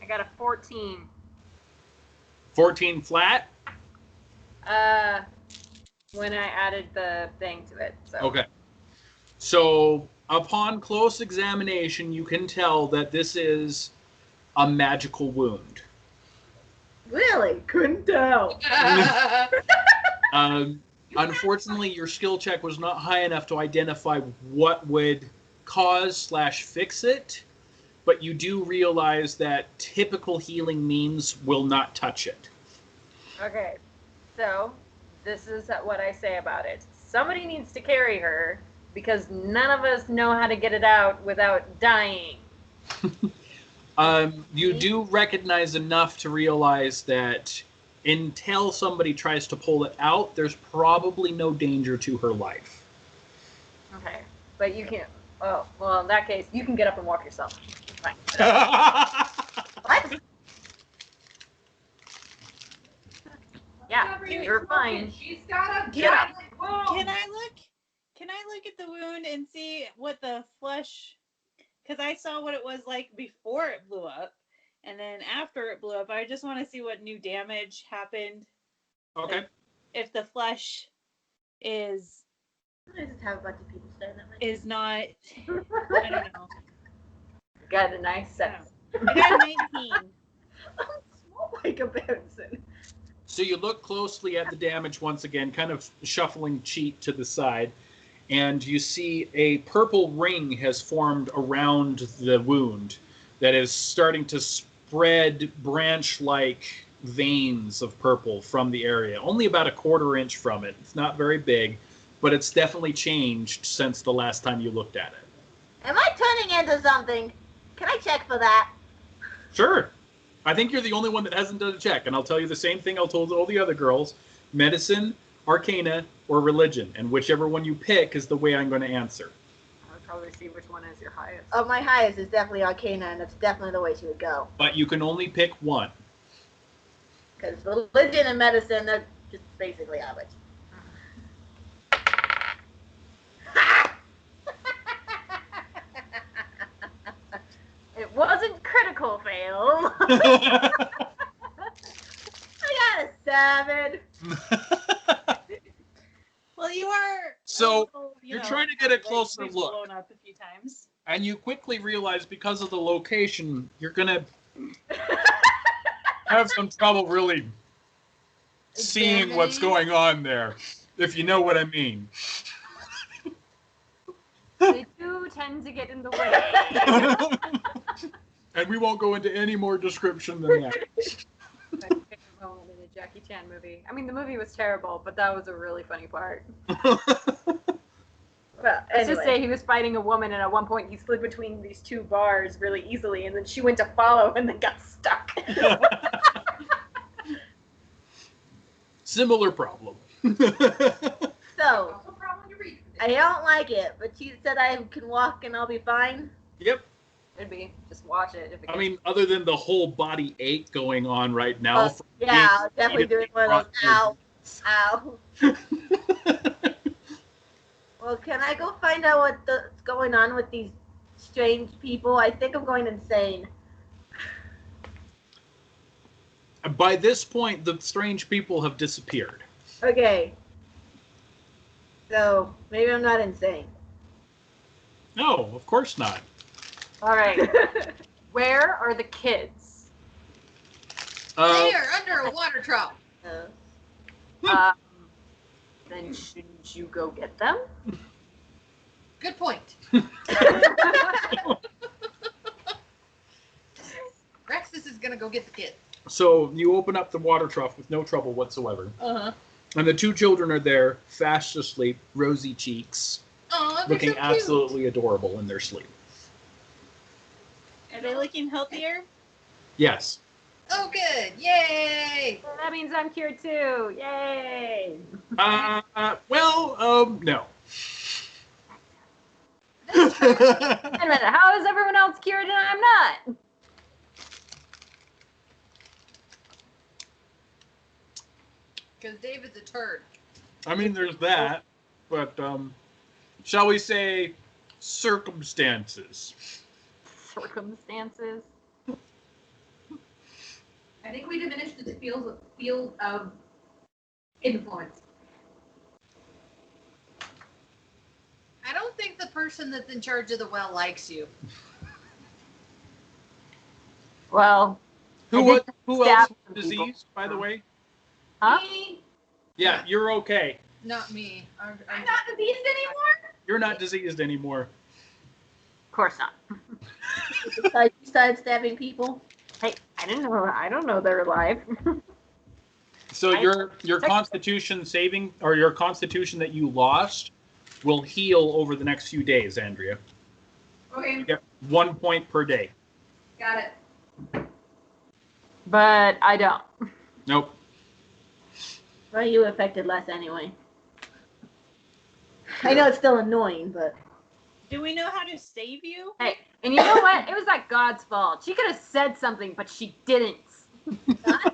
I got a 14. 14 flat. When I added the thing to it. So. Okay. So upon close examination, you can tell that this is a magical wound. Really? Couldn't tell. Unfortunately, your skill check was not high enough to identify what would cause/fix it, but you do realize that typical healing means will not touch it. Okay, so this is what I say about it. Somebody needs to carry her because none of us know how to get it out without dying. You do recognize enough to realize that until somebody tries to pull it out, there's probably no danger to her life. Okay, but you can't. Oh, well, in that case, you can get up and walk yourself. Fine. What? Yeah, you're fine. She's got a Get up. Can I look at the wound and see what the flesh? Because I saw what it was like before it blew up, and then after it blew up, I just want to see what new damage happened. Okay. Like, if the flesh is I just have a bunch of people staring at me. is not, I don't know. Got a nice set. I got 19. I'm small like a Benson. So you look closely at the damage once again, kind of shuffling cheek to the side, and you see a purple ring has formed around the wound that is starting to spread branch-like veins of purple from the area, only about a quarter inch from it. It's not very big, but it's definitely changed since the last time you looked at it. Am I turning into something? Can I check for that? Sure. I think you're the only one that hasn't done a check, and I'll tell you the same thing I told all the other girls. Medicine, Arcana, or Religion, and whichever one you pick is the way I'm going to answer. I would probably see which one is your highest. Oh, my highest is definitely Arcana, and that's definitely the way she would go. But you can only pick one. Because Religion and Medicine, they're just basically average. It wasn't critical fail. I got a 7. Well, you are. So, you you're trying to get a closer we've look. Blown up a few times. And you quickly realize because of the location, you're going to have some trouble really seeing what's going on there, if you know what I mean. They do tend to get in the way. And we won't go into any more description than that. My favorite moment in a Jackie Chan movie. I mean, the movie was terrible, but that was a really funny part. Well, Let's just say anyway. he was fighting a woman, and at one point he slid between these two bars really easily, and then she went to follow and then got stuck. Similar problem. So, No problem to read. I don't like it, but she said I can walk and I'll be fine. Yep. It'd be just watch it. If it I mean, other than the whole body ache going on right now. from Yeah, I'll definitely being doing one of those. Ow. Ow. Well, can I go find out what's going on with these strange people? I think I'm going insane. By this point, the strange people have disappeared. Okay. So, maybe I'm not insane. No, of course not. All right. Where are the kids? They are under a water trough. Then shouldn't you go get them? Good point. Rexus is gonna go get the kid. So you open up the water trough with no trouble whatsoever. Uh-huh. And the two children are there, fast asleep, rosy cheeks, Oh, they're looking so cute. absolutely adorable in their sleep. Are they looking healthier? Yes. Oh, good. Yay. That means I'm cured too. Yay! No. Wait a minute. How is everyone else cured and I'm not? Because David's a turd. I mean, there's that, but shall we say circumstances? Circumstances. I think we diminished its field of influence. I don't think the person that's in charge of the well likes you. Well, Who I was? did Who stab else was some people. diseased, by the way? huh? Me, Yeah, you're okay. Not me. I'm not diseased anymore. You're not diseased anymore. Of course not. Besides, you started stabbing people. Hey, I didn't know. I don't know they're alive. So your constitution saving or your constitution that you lost will heal over the next few days, Andrea. Okay, You get 1 point per day. got it. But I don't. Nope. Well, you affected less anyway. I know it's still annoying, but Do we know how to save you? Hey, and you know what? It was like God's fault. She could have said something, but she didn't.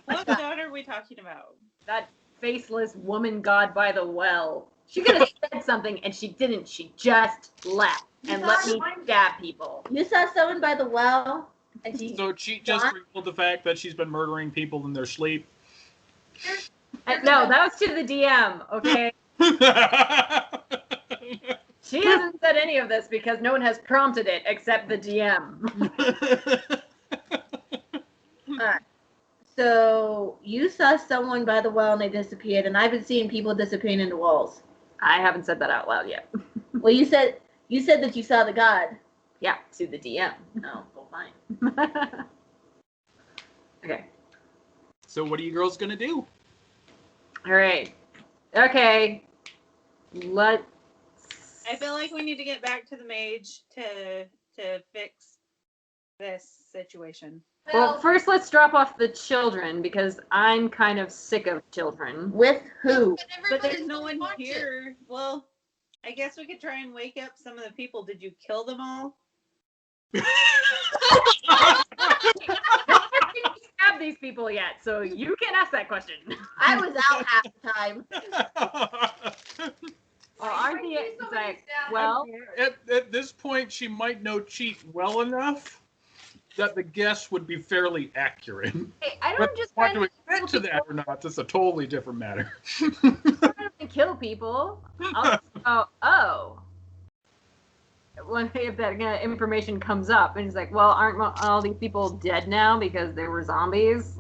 What god are we talking about? That faceless woman god by the well. She could have said something, and she didn't. She just left and let me stab people. you saw someone by the well, and she. So she just revealed the fact that she's been murdering people in their sleep. No, that was to the DM, okay? She hasn't said any of this because no one has prompted it except the DM. Alright. So you saw someone by the well and they disappeared, and I've been seeing people disappearing into walls. I haven't said that out loud yet. Well, you said that you saw the god. Yeah, to the DM. Oh, well, fine. Okay. So what are you girls gonna do? All right. Okay. Let's. I feel like we need to get back to the mage to fix this situation. Well, first let's drop off the children because I'm kind of sick of children. With who? But there's no one here. Well, I guess we could try and wake up some of the people. Did you kill them all? Have these people yet, so you can't ask that question. I was out half the time. Well, aren't the it's like, well, At this point, she might know cheat well enough that the guess would be fairly accurate. hey, I But don't just want want to admit to that or not, that's a totally different matter. to kill people. I'll just go, oh. When if that information comes up, and it's like, well, aren't all these people dead now because they were zombies?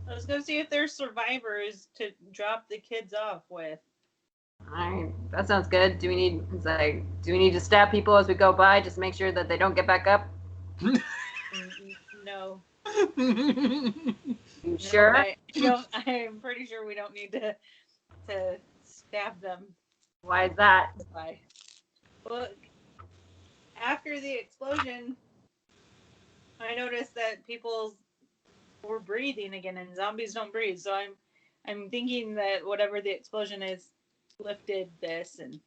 Let's go see if there's survivors to drop the kids off with. All right, that sounds good. Do we need to stab people as we go by, just to make sure that they don't get back up? No. You sure? No, I'm pretty sure we don't need to stab them. Why is that? Why? Well, after the explosion, I noticed that people were breathing again, and zombies don't breathe. So I'm thinking that whatever the explosion is lifted this, and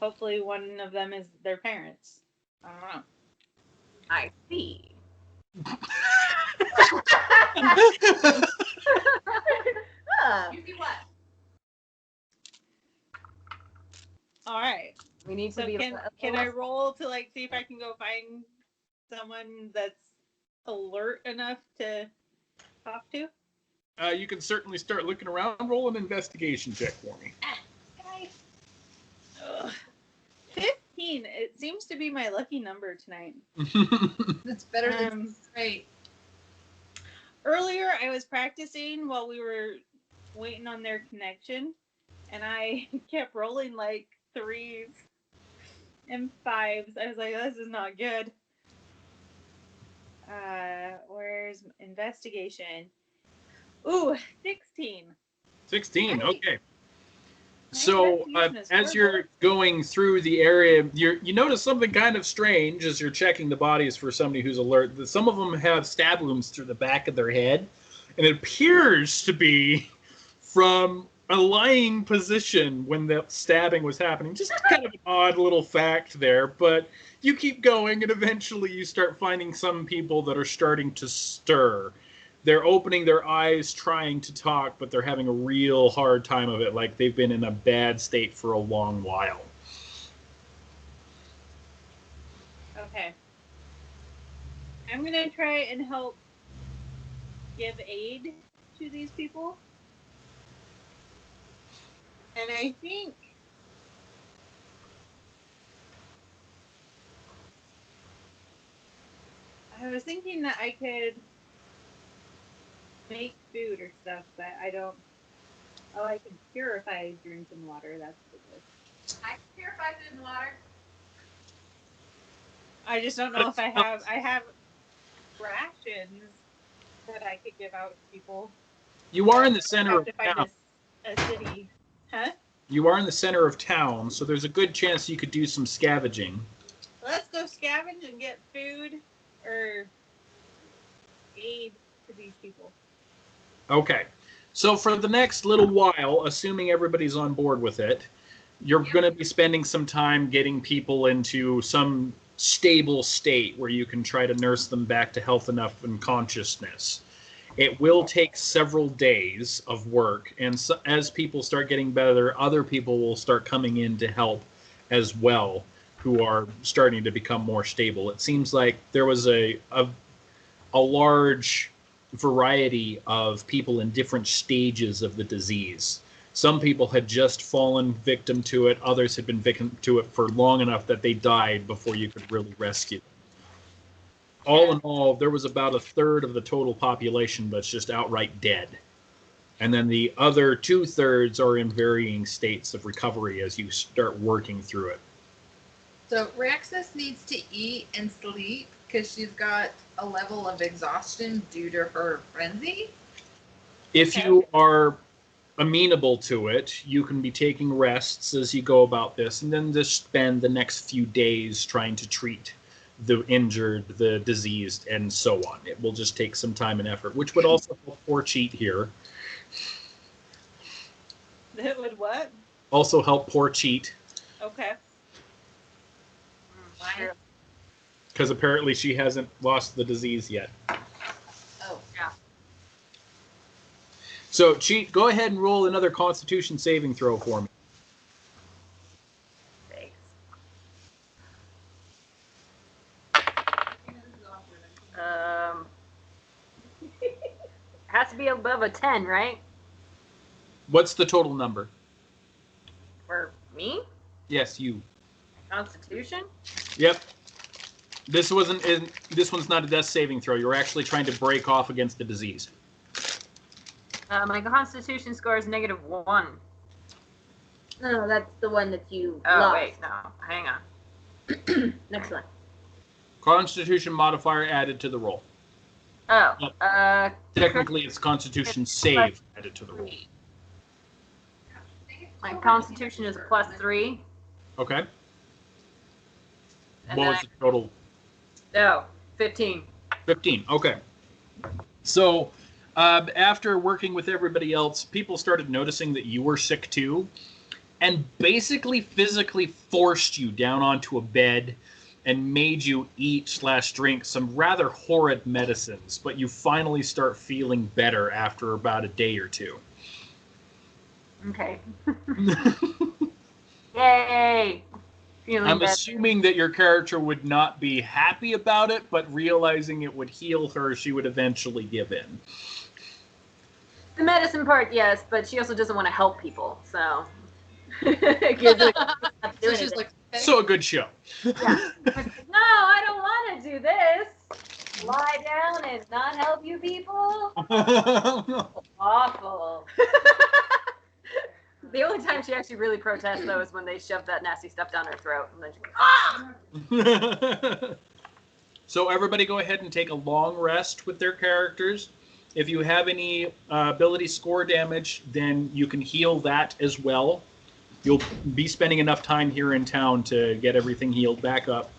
hopefully one of them is their parents. I don't know. I see. Huh. You see what? All right. We need to So be. can I roll to like see if I can go find someone that's alert enough to talk to? You can certainly start looking around. Roll an investigation check for me. Ugh. 15. It seems to be my lucky number tonight. That's better than great. Earlier, I was practicing while we were waiting on their connection, and I kept rolling like 3s and 5s. I was like, this is not good. Where's investigation? Ooh, 16. 16, Nice. okay. So Investigation is as you're horrible. going through the area, you notice something kind of strange as you're checking the bodies for somebody who's alert. That some of them have stab wounds through the back of their head, and it appears to be from a lying position when the stabbing was happening. Just kind of an odd little fact there, but you keep going, and eventually you start finding some people that are starting to stir. They're opening their eyes, trying to talk, but they're having a real hard time of it, like they've been in a bad state for a long while. Okay. I'm gonna try and help give aid to these people. And I think I was thinking that I could make food or stuff, but I don't. Oh, I can purify drinking water. That's what it is. I can purify food and water. I just don't know if I have. I have rations that I could give out to people. You are in the center I have of to find town. a city. Huh? You are in the center of town, so there's a good chance you could do some scavenging. Let's go scavenge and get food or aid to these people. Okay. So for the next little while, assuming everybody's on board with it, you're going to be spending some time getting people into some stable state where you can try to nurse them back to health enough and consciousness. It will take several days of work, and so, as people start getting better, other people will start coming in to help as well, who are starting to become more stable. It seems like there was a large variety of people in different stages of the disease. Some people had just fallen victim to it, others had been victim to it for long enough that they died before you could really rescue them. All in all, there was about a third of the total population that's just outright dead. And then the other 2/3 are in varying states of recovery as you start working through it. So Raxus needs to eat and sleep because she's got a level of exhaustion due to her frenzy. If you are amenable to it, you can be taking rests as you go about this, and then just spend the next few days trying to treat the injured, the diseased, and so on. It will just take some time and effort, which would also help poor Cheat here. It would what? Also help poor Cheat. Okay. Sure. Because apparently she hasn't lost the disease yet. Oh, Yeah. So, Cheat, go ahead and roll another Constitution saving throw for me. Thanks. Has to be above a 10, right? What's the total number? For me? Yes, you. Constitution? Yep. This one's not a death saving throw. You're actually trying to break off against the disease. My Constitution score is -1. No, that's the one that you Oh, lost. wait, no. Hang on. Next one. Constitution modifier added to the roll. Oh, Yep. Technically, it's Constitution save added to the roll. my Constitution is +3. Okay. And What then was the total? Oh, 15. 15. Okay. So, after working with everybody else, people started noticing that you were sick too, and basically physically forced you down onto a bed and made you eat/drink some rather horrid medicines, but you finally start feeling better after about a day or two. Okay. Yay! Feeling I'm better. assuming that your character would not be happy about it, but realizing it would heal her, she would eventually give in. The medicine part, yes, but she also doesn't want to help people, so. Gives her- so she's like, okay. So a good show. Yeah. No, I don't want to do this. Lie down and not help you people. Awful. The only time she actually really protests, though, is when they shove that nasty stuff down her throat. And then she goes, ah! So everybody go ahead and take a long rest with their characters. If you have any ability score damage, then you can heal that as well. You'll be spending enough time here in town to get everything healed back up.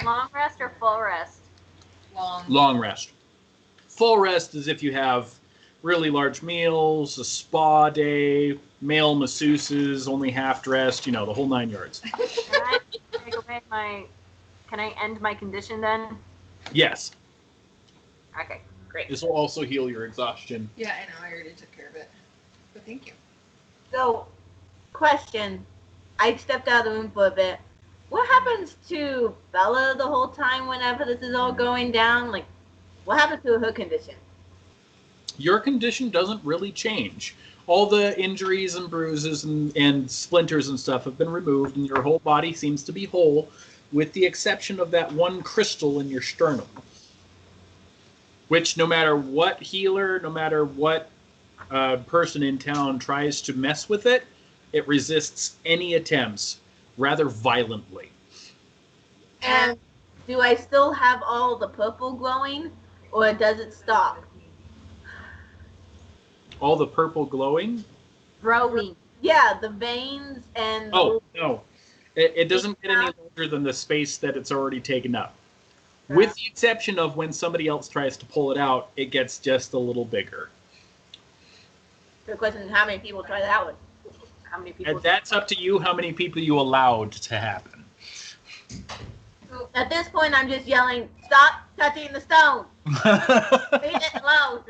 Long rest or full rest? Long rest. Full rest is if you have really large meals, a spa day, male masseuses, only half dressed, the whole 9 yards. Can I take away Can I end my condition then? Yes. Okay, great. This will also heal your exhaustion. Yeah, I know. I already took care of it. But thank you. So, question. I stepped out of the room for a bit. What happens to Bella the whole time whenever this is all going down? Like, what happens to her condition? your condition doesn't really change. All the injuries and bruises and splinters and stuff have been removed, and your whole body seems to be whole, with the exception of that one crystal in your sternum. Which, no matter what healer, no matter what person in town tries to mess with it, it resists any attempts rather violently. And do I still have all the purple glowing, or does it stop? All the purple glowing? Growing. Yeah, the veins and. Oh, no. It doesn't get any larger than the space that it's already taken up. With the exception of when somebody else tries to pull it out, it gets just a little bigger. The question is, how many people try that one? How many people? And that's up to you how many people you allowed to happen. At this point, I'm just yelling, stop touching the stone. Leave it alone.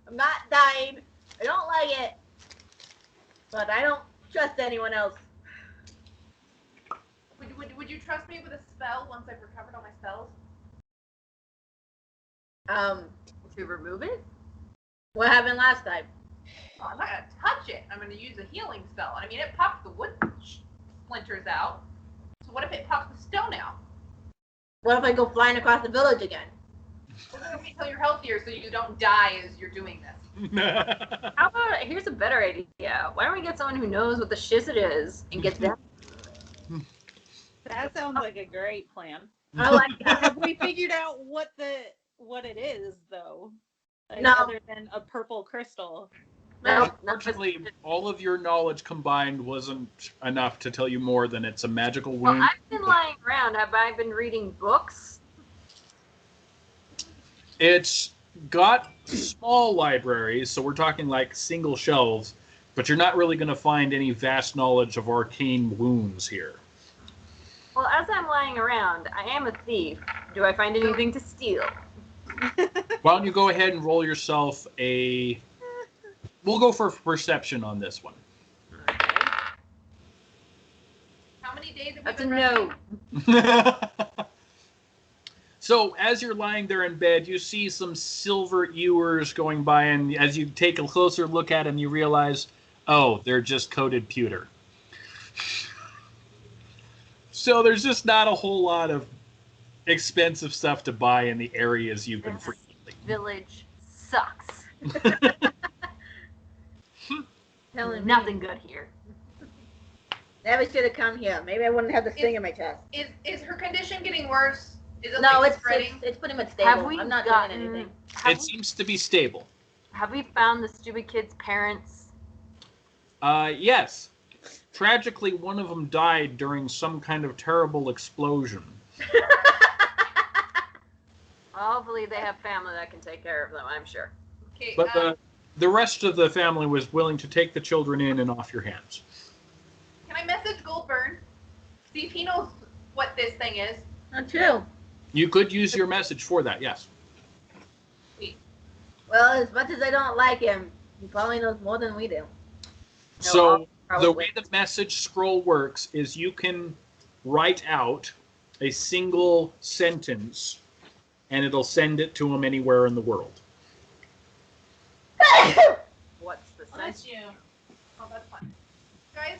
I'm not dying. I don't like it. But I don't trust anyone else. Would you trust me with a spell once I've recovered all my spells? To remove it? What happened last time? Oh, I'm not gonna touch it. I'm gonna use a healing spell. I mean, it popped the wood splinters out. So what if it pops the stone out? What if I go flying across the village again? We're gonna wait until you're healthier so you don't die as you're doing this. How about, here's a better idea. Why don't we get someone who knows what the shiz it is and get them? That sounds like a great plan. I like that. Have we figured out what it is though? Like, No. Other than a purple crystal. No, Unfortunately, all of your knowledge combined wasn't enough to tell you more than it's a magical Well, wound. I've been lying around. Have I been reading books? It's got small libraries, so we're talking like single shelves, but you're not really going to find any vast knowledge of arcane wounds here. Well, as I'm lying around, I am a thief. Do I find anything to steal? Why don't you go ahead and roll yourself a... We'll go for perception on this one. Okay. How many days have we That's a been no. resting? So as you're lying there in bed, you see some silver ewers going by, and as you take a closer look at them, you realize, oh, they're just coated pewter. So there's just not a whole lot of expensive stuff to buy in the areas you've been This frequenting. village sucks. telling me. Nothing good here. Never should have come here. Maybe I wouldn't have the sting in my chest. Is her condition getting worse? Is it No, like it's spreading? it's pretty much stable. Have we I'm not gotten? doing anything. It seems to be stable. Have we found the stupid kid's parents? Yes. Tragically, one of them died during some kind of terrible explosion. Hopefully they have family that can take care of them, I'm sure. Okay, But the rest of the family was willing to take the children in and off your hands. can I message Goldburn? See if he knows what this thing is. Not true. You could use your message for that, yes. Well, as much as I don't like him, he probably knows more than we do. So the probably. way the message scroll works is you can write out a single sentence and it'll send it to them anywhere in the world. What's the Bless sense? you. Oh, that's fine. Guys,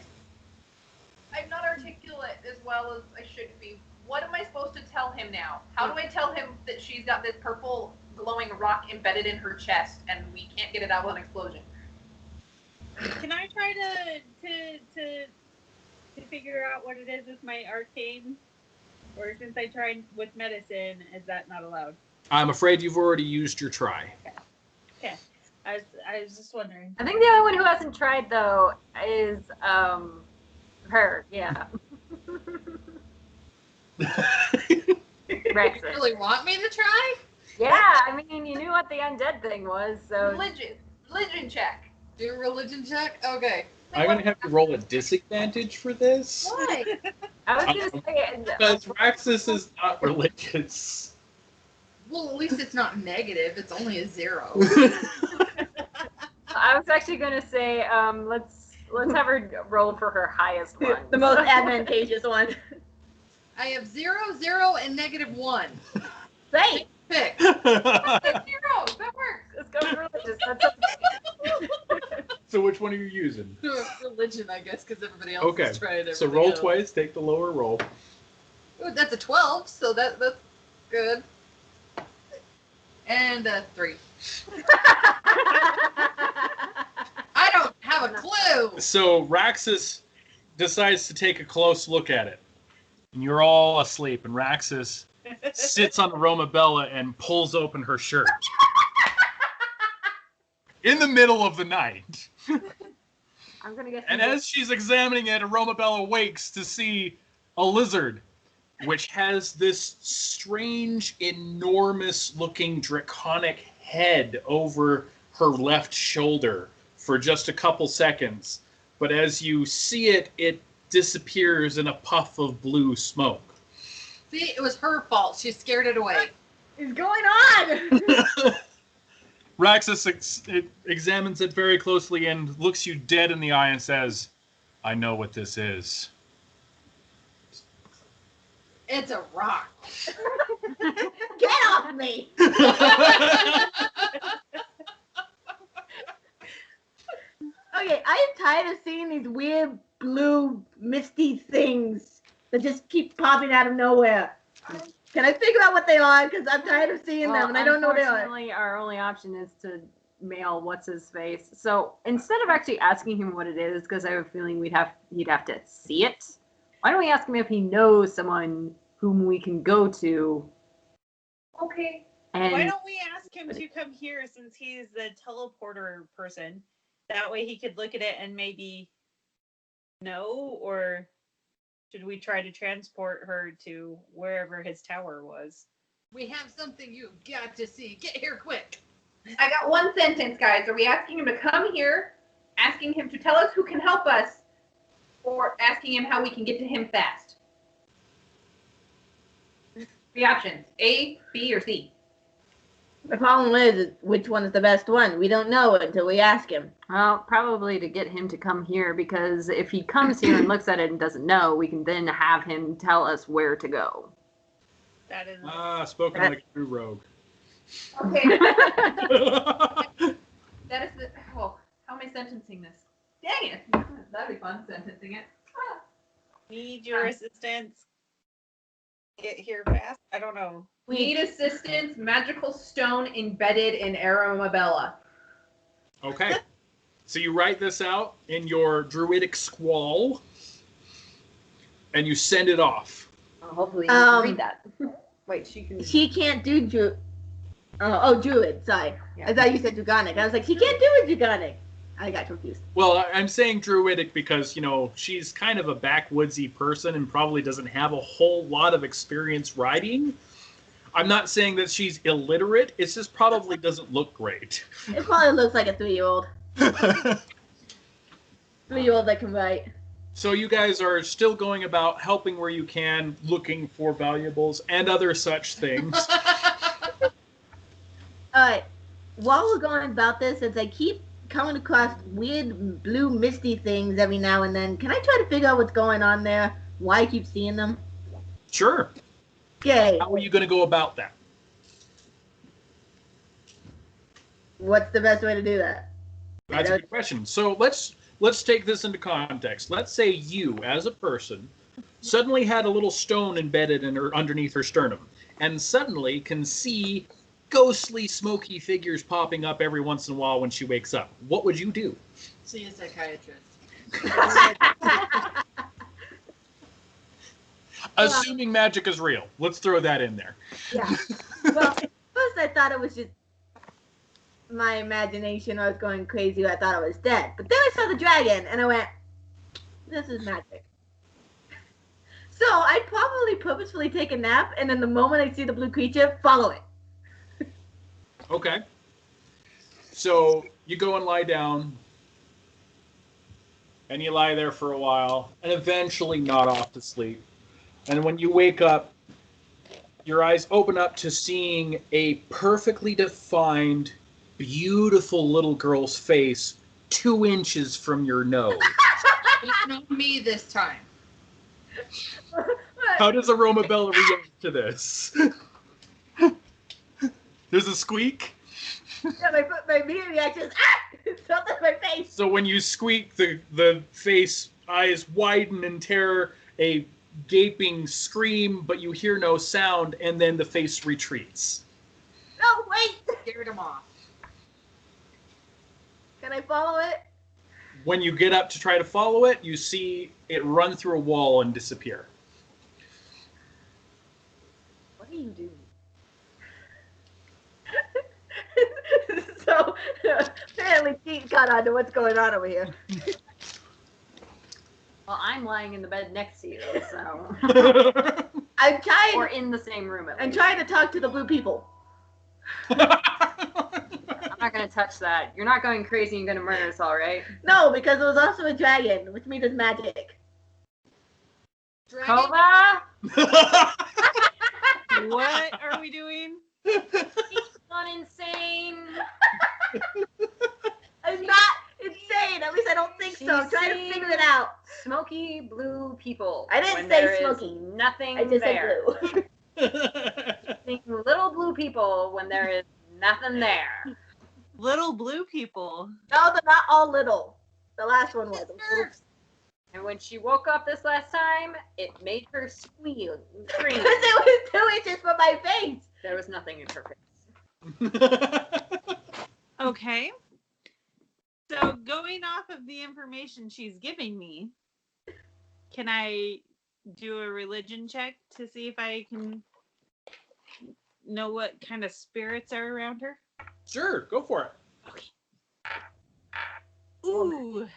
I'm not articulate as well as I should be. What am I supposed to tell him now? How do I tell him that she's got this purple glowing rock embedded in her chest and we can't get it out with an explosion? Can I try to figure out what it is with my arcane? Or since I tried with medicine, is that not allowed? I'm afraid you've already used your try. Okay. I was just wondering. I think the only one who hasn't tried though is her, yeah. Rexus. You really want me to try? Yeah, I mean you knew what the undead thing was, so Religion check. Do a religion check? Okay. I'm going to have to roll a disadvantage for this. Why? I was gonna say Because Raxus is not religious. Well, at least it's not negative. It's only a 0. I was actually gonna say let's have her roll for her highest one. The most advantageous one. I have 0, 0, and -1. Great. Pick. That's 0. That works. Let's go for religious. one are you using? Religion, I guess, because everybody else Okay, has tried everything so roll else. twice, take the lower roll. Ooh, that's a 12, so that's good. And a 3. I don't have a clue. So Raxus decides to take a close look at it. And you're all asleep, and Raxus sits on Romabella and pulls open her shirt. In the middle of the night. I'm gonna get. And as she's examining it, Romabella wakes to see a lizard, which has this strange, enormous-looking draconic head over her left shoulder for just a couple seconds. But as you see it, it disappears in a puff of blue smoke. See, it was her fault. She scared it away. What is going on? Raxus examines it very closely and looks you dead in the eye and says, I know what this is. It's a rock. Get off me! Okay, I am tired of seeing these weird blue misty things that just keep popping out of nowhere. Can I figure out what they are? Because I'm tired of seeing them and I don't know what they are. Unfortunately, our only option is to mail what's his face. So instead of actually asking him what it is, because I have a feeling he'd have to see it. Why don't we ask him if he knows someone whom we can go to? Okay. And Why don't we ask him to come here since he's the teleporter person? That way he could look at it and maybe know, or should we try to transport her to wherever his tower was? We have something you've got to see. Get here quick. I got one sentence, guys. Are we asking him to come here, asking him to tell us who can help us, or asking him how we can get to him fast? 3 options: A, B, or C. The problem is, which one is the best one? We don't know until we ask him. well, probably to get him to come here, because if he comes here and looks at it and doesn't know, we can then have him tell us where to go. That is Spoken like a true rogue. Okay. That is the. Oh, how am I sentencing this? Dang it! That'd be fun, sentencing it. need your assistance. Get here fast. I don't know. We need assistance. Magical stone embedded in Aramabella. Okay. So you write this out in your druidic squall, and you send it off. Hopefully you can read that. Wait, she can. She can't do druid. Sorry, Yeah. I thought you said draconic. I was like, she can't do it draconic. I got confused. Well, I'm saying druidic because, she's kind of a backwoodsy person and probably doesn't have a whole lot of experience riding. I'm not saying that she's illiterate. It just probably doesn't look great. It probably looks like a 3-year-old. 3-year-old that can write. So you guys are still going about helping where you can, looking for valuables and other such things. Alright, while we're going about this, as I keep coming across weird blue misty things every now and then, can I try to figure out what's going on there? Why I keep seeing them? Sure. Okay, How are you going to go about that? what's the best way to do that? That's a good question. So let's take this into context. Let's say you, as a person, suddenly had a little stone embedded in her underneath her sternum, and suddenly can see ghostly, smoky figures popping up every once in a while when she wakes up. What would you do? See a psychiatrist. Assuming magic is real. Let's throw that in there. Yeah. Well, at first I thought it was just my imagination. I was going crazy. I thought I was dead. But then I saw the dragon, and I went, this is magic. So I'd probably purposefully take a nap, and then the moment I see the blue creature, follow it. Okay. So you go and lie down, and you lie there for a while, and eventually nod off to sleep. And when you wake up, your eyes open up to seeing a perfectly defined, beautiful little girl's face 2 inches from your nose. It's not me this time. How does Aromabella react to this? There's a squeak. Yeah, my immediate reaction is, ah! Something in my face. So when you squeak, the face eyes widen in terror, a gaping scream, but you hear no sound, and then the face retreats. No, wait. Scared him off. Can I follow it? When you get up to try to follow it, you see it run through a wall and disappear. What are you doing? So apparently Pete got onto what's going on over here. Well, I'm lying in the bed next to you, so. I'm Or trying. in the same room at I'm least. trying to talk to the blue people. I'm not gonna touch that. You're not going crazy and gonna murder us all, right? No, because it was also a dragon, which means it's magic. Dragon? Kova? What are we doing? He's gone insane. I'm not insane. At least I don't think so. I'm trying to figure it out. Smoky blue people. I didn't when say there is smoky. Nothing I just there. said blue. Seeing little blue people when there is nothing there. Little blue people. No, they're not all little. The last one was. It was little. And when she woke up this last time, it made her squeal, scream. Because it was 2 inches from my face. There was nothing in her face. Okay. So going off of the information she's giving me, can I do a religion check to see if I can know what kind of spirits are around her? Sure, go for it. Ooh.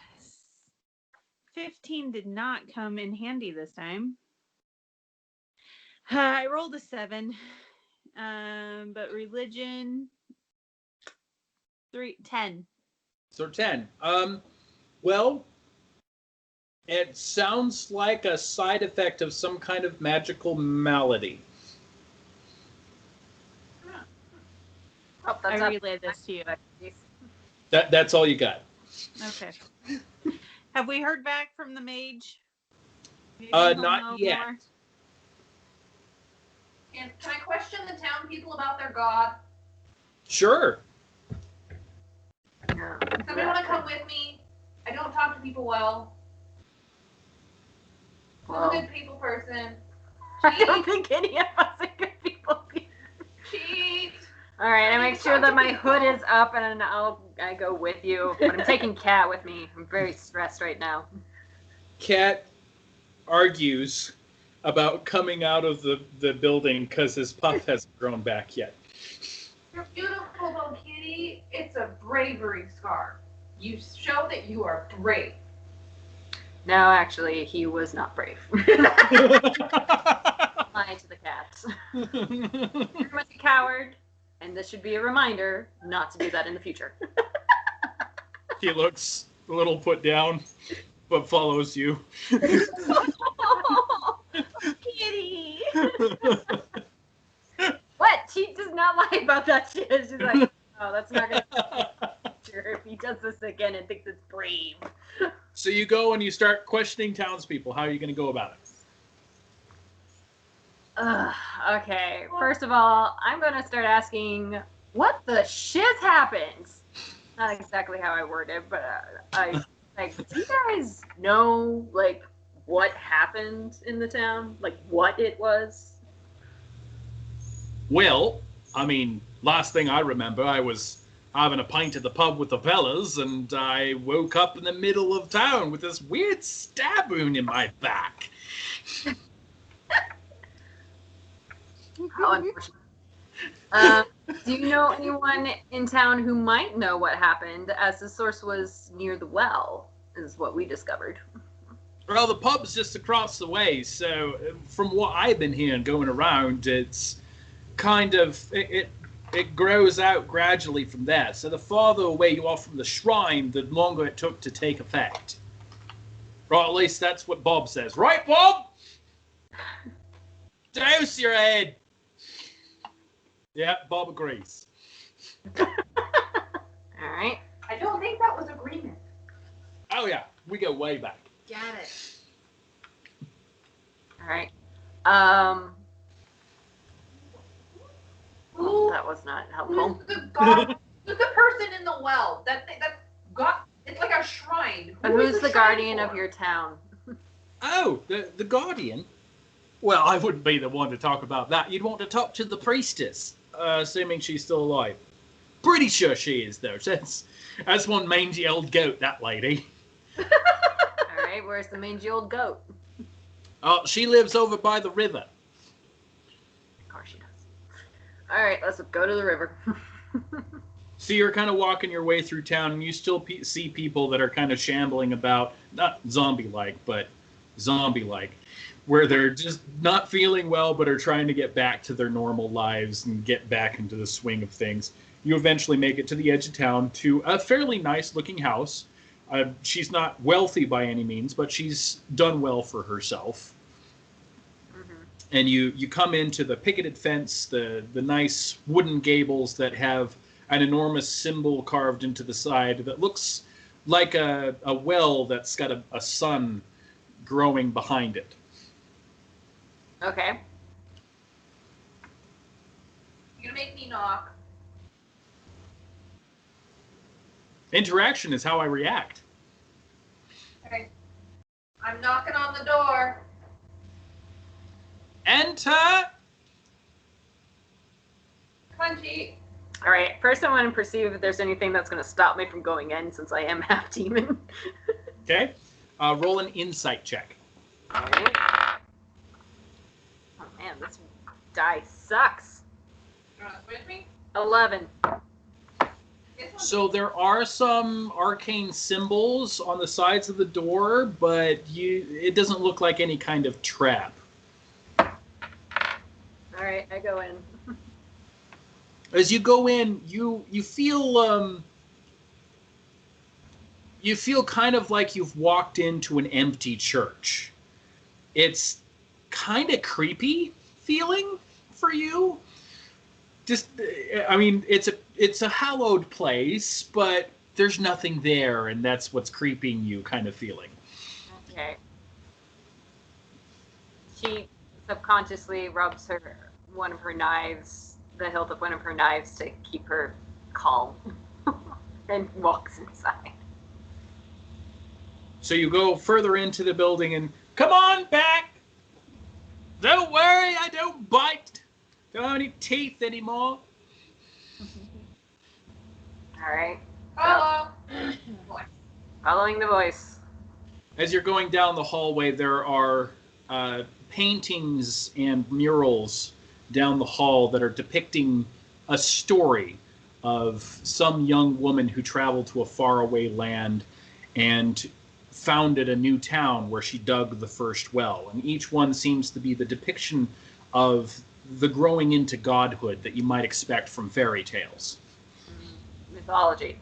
15 did not come in handy this time. I rolled a 7. But religion 10. So 10. Well, it sounds like a side effect of some kind of magical malady. Oh, I that's not relay this to you. That's all you got. Okay. Have we heard back from the mage? Maybe Not he'll know yet. more? And can I question the town people about their god? Sure. Somebody want to come with me? I don't talk to people well. I'm a good people person. I don't think any of us are good people. Cheat. All right, I make sure that my hood is up, and I go with you. But I'm taking Kat with me. I'm very stressed right now. Cat argues about coming out of the building because his puff hasn't grown back yet. You're beautiful, though, kitty. It's a bravery scar. You show that you are brave. No, actually, he was not brave. Lie to the cat. Pretty much a coward, and this should be a reminder not to do that in the future. He looks a little put down, but follows you. Kitty. What? She does not lie about that shit. She's like, oh, that's not gonna sure if he does this again and thinks it's brave. So you go and you start questioning townspeople. How are you going to go about it? Okay, first of all, I'm gonna start asking, what the shit happened? Not exactly how I word it, but I like, do you guys know like what happened in the town? Like what it was? Well, I mean, last thing I remember, I was having a pint at the pub with the fellas, and I woke up in the middle of town with this weird stab wound in my back. How unfortunate. Do you know anyone in town who might know what happened, as the source was near the well, is what we discovered. Well, the pub's just across the way, so from what I've been hearing going around, it's kind of, it grows out gradually from there. So the farther away you are from the shrine, the longer it took to take effect. Or at least that's what Bob says. Right, Bob? Douse your head. Yeah, Bob agrees. All right. I don't think that was agreement. Oh yeah, we go way back. Got it. All right. Who That was not helpful. who's the god? Who's the person in the well? That's guardian of your town? Oh, the guardian? Well, I wouldn't be the one to talk about that. You'd want to talk to the priestess, assuming she's still alive. Pretty sure she is, though. That's one mangy old goat, that lady. All right, where's the mangy old goat? Oh, she lives over by the river. Of course she does. All right, let's go to the river. So you're kind of walking your way through town, and you still see people that are kind of shambling about, not zombie-like, but zombie-like, where they're just not feeling well, but are trying to get back to their normal lives and get back into the swing of things. You eventually make it to the edge of town to a fairly nice-looking house. She's not wealthy by any means, but she's done well for herself. Mm-hmm. And you come into the picketed fence, the nice wooden gables that have an enormous symbol carved into the side that looks like a well that's got a sun growing behind it. Okay. You're gonna make me knock. Interaction is how I react. Okay. I'm knocking on the door. Enter! Punchy. All right, first I want to perceive if there's anything that's going to stop me from going in, since I am half demon. Okay. Roll an insight check. All right. Oh man, this die sucks. You wanna switch me? 11. So there are some arcane symbols on the sides of the door, but it doesn't look like any kind of trap. All right, I go in. As you go in, you feel kind of like you've walked into an empty church. It's kind of creepy feeling for you. Just, I mean, it's a hallowed place, but there's nothing there, and that's what's creeping you kind of feeling. Okay. She subconsciously rubs one of her knives, the hilt of one of her knives, to keep her calm, and walks inside. So you go further into the building and, come on back! Don't worry, I don't bite. Don't have any teeth anymore. All right. Hello. Following the voice. As you're going down the hallway, there are paintings and murals down the hall that are depicting a story of some young woman who traveled to a faraway land and founded a new town where she dug the first well. And each one seems to be the depiction of the growing into godhood that you might expect from fairy tales. Mythology.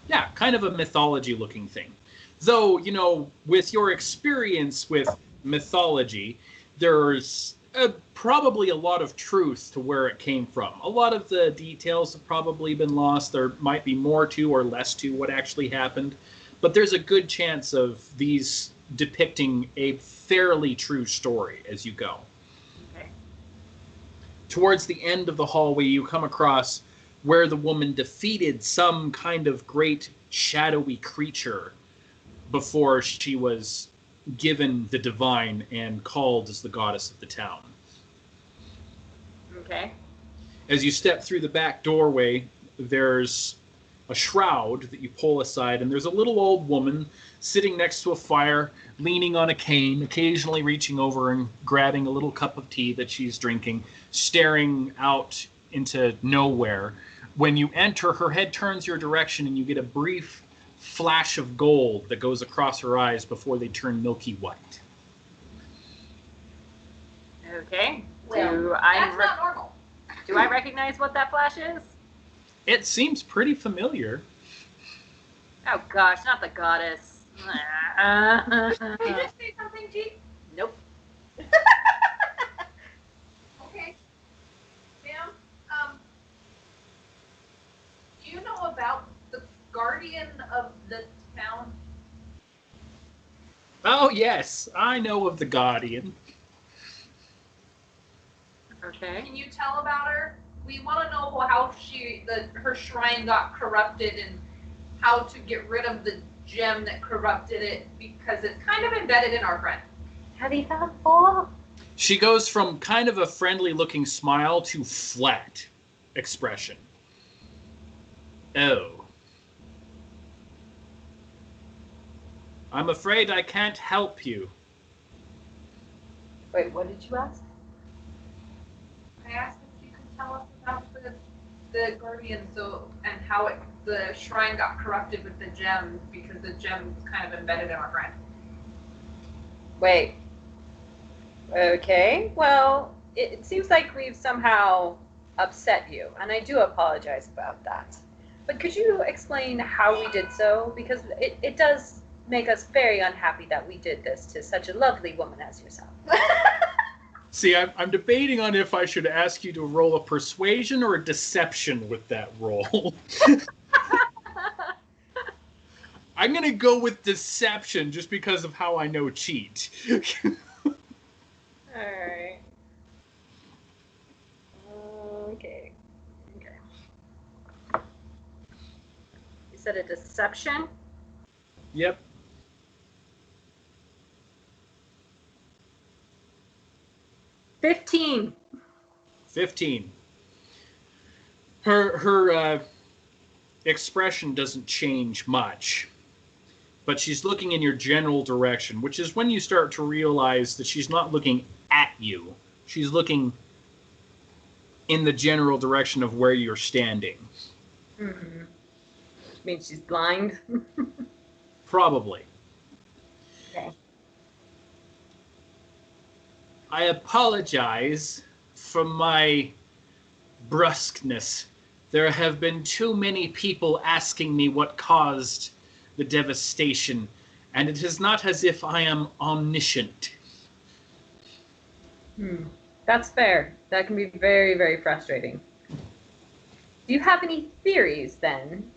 Yeah, kind of a mythology-looking thing. Though, with your experience with mythology, there's probably a lot of truth to where it came from. A lot of the details have probably been lost. There might be more to or less to what actually happened. But there's a good chance of these depicting a fairly true story as you go. Okay. Towards the end of the hallway, you come across where the woman defeated some kind of great shadowy creature before she was given the divine and called as the goddess of the town. Okay. As you step through the back doorway, there's a shroud that you pull aside, and there's a little old woman sitting next to a fire, leaning on a cane, occasionally reaching over and grabbing a little cup of tea that she's drinking, staring out into nowhere. When you enter, her head turns your direction, and you get a brief flash of gold that goes across her eyes before they turn milky white. Okay. Well, that's not normal. Do I recognize what that flash is? It seems pretty familiar. Oh gosh, not the goddess. Did you just say something, G? Nope. Okay. Ma'am, do you know about the guardian of the town? Oh, yes, I know of the Guardian. Okay. Can you tell about her? We want to know how her shrine got corrupted and how to get rid of the gem that corrupted it because it's kind of embedded in our friend. Have you found more? She goes from kind of a friendly-looking smile to flat expression. Oh. I'm afraid I can't help you. Wait, what did you ask? I asked if you could tell us about the guardian, and how the shrine got corrupted with the gem because the gem was kind of embedded in our friend. Wait. Okay, well, it seems like we've somehow upset you, and I do apologize about that. But could you explain how we did so? Because it does make us very unhappy that we did this to such a lovely woman as yourself. See, I'm debating on if I should ask you to roll a persuasion or a deception with that roll. I'm going to go with deception just because of how I know cheat. Alright. Okay. You said a deception? Yep. 15. 15. Her expression doesn't change much, but she's looking in your general direction, which is when you start to realize that she's not looking at you. She's looking in the general direction of where you're standing. Mm-hmm. Which means she's blind. Probably. Okay. I apologize for my brusqueness. There have been too many people asking me what caused the devastation, and it is not as if I am omniscient. That's fair. That can be very, very frustrating. Do you have any theories, then?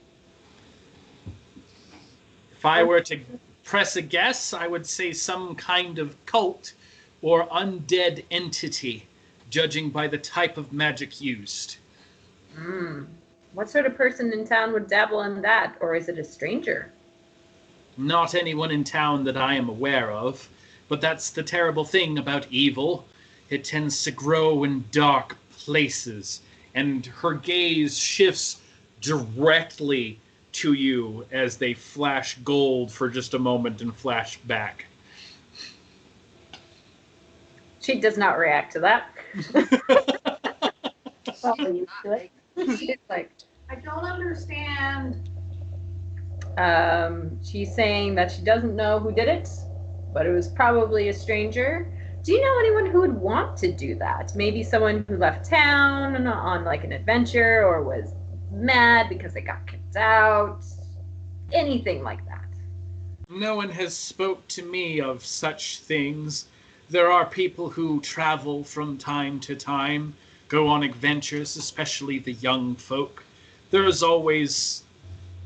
If I were to press a guess, I would say some kind of cult or undead entity, judging by the type of magic used. What sort of person in town would dabble in that, or is it a stranger? Not anyone in town that I am aware of, but that's the terrible thing about evil. It tends to grow in dark places, and her gaze shifts directly to you as they flash gold for just a moment and flash back. She does not react to that. Probably used to it. She's like, I don't understand. she's saying that she doesn't know who did it, but it was probably a stranger. Do you know anyone who would want to do that? Maybe someone who left town on like an adventure or was mad because they got kicked out. Anything like that. No one has spoke to me of such things. There are people who travel from time to time, go on adventures, especially the young folk. There is always,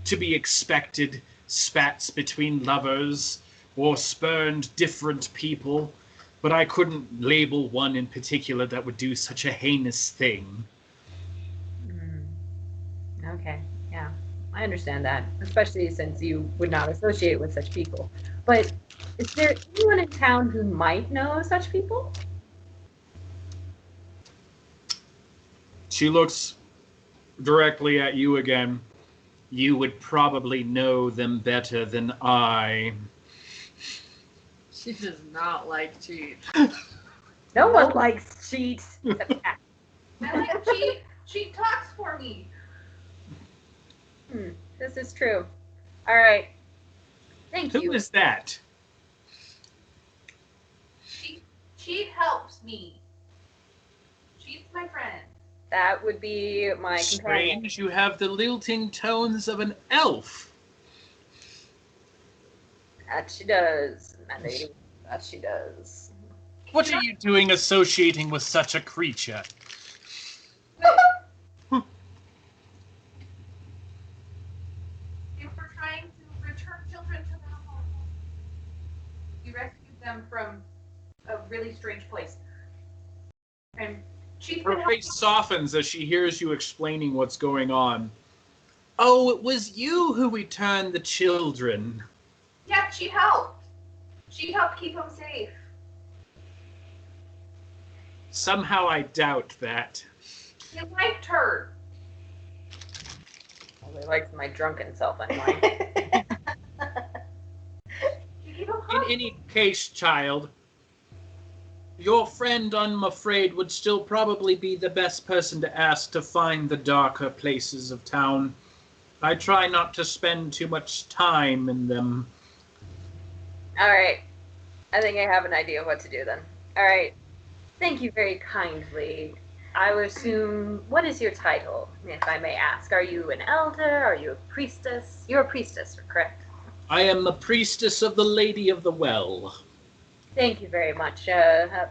to be expected, spats between lovers or spurned different people, but I couldn't label one in particular that would do such a heinous thing. Okay, yeah, I understand that, especially since you would not associate with such people. But is there anyone in town who might know such people? She looks directly at you again. You would probably know them better than I. She does not like cheat. No one likes cheats. I like cheat. Cheat talks for me. This is true. All right. Thank you. Who is that? Cheat helps me. Cheat's my friend. That would be my companion. Strange, you have the lilting tones of an elf. That she does, my lady. That she does. What are you doing associating with such a creature? They were trying to return children to their home. We rescued them from a really strange place. And Cheat's been Her helping. face softens as she hears you explaining what's going on. Oh, it was you who returned the children. Yeah, she helped. She helped keep him safe. Somehow I doubt that. He liked her. Well, they liked my drunken self anyway. She gave him In hugs. any case, child, your friend, I'm afraid, would still probably be the best person to ask to find the darker places of town. I try not to spend too much time in them. Alright. I think I have an idea of what to do then. Alright. Thank you very kindly. I would assume, what is your title, if I may ask? Are you an elder? Are you a priestess? You're a priestess, correct? I am a priestess of the Lady of the Well. Thank you very much,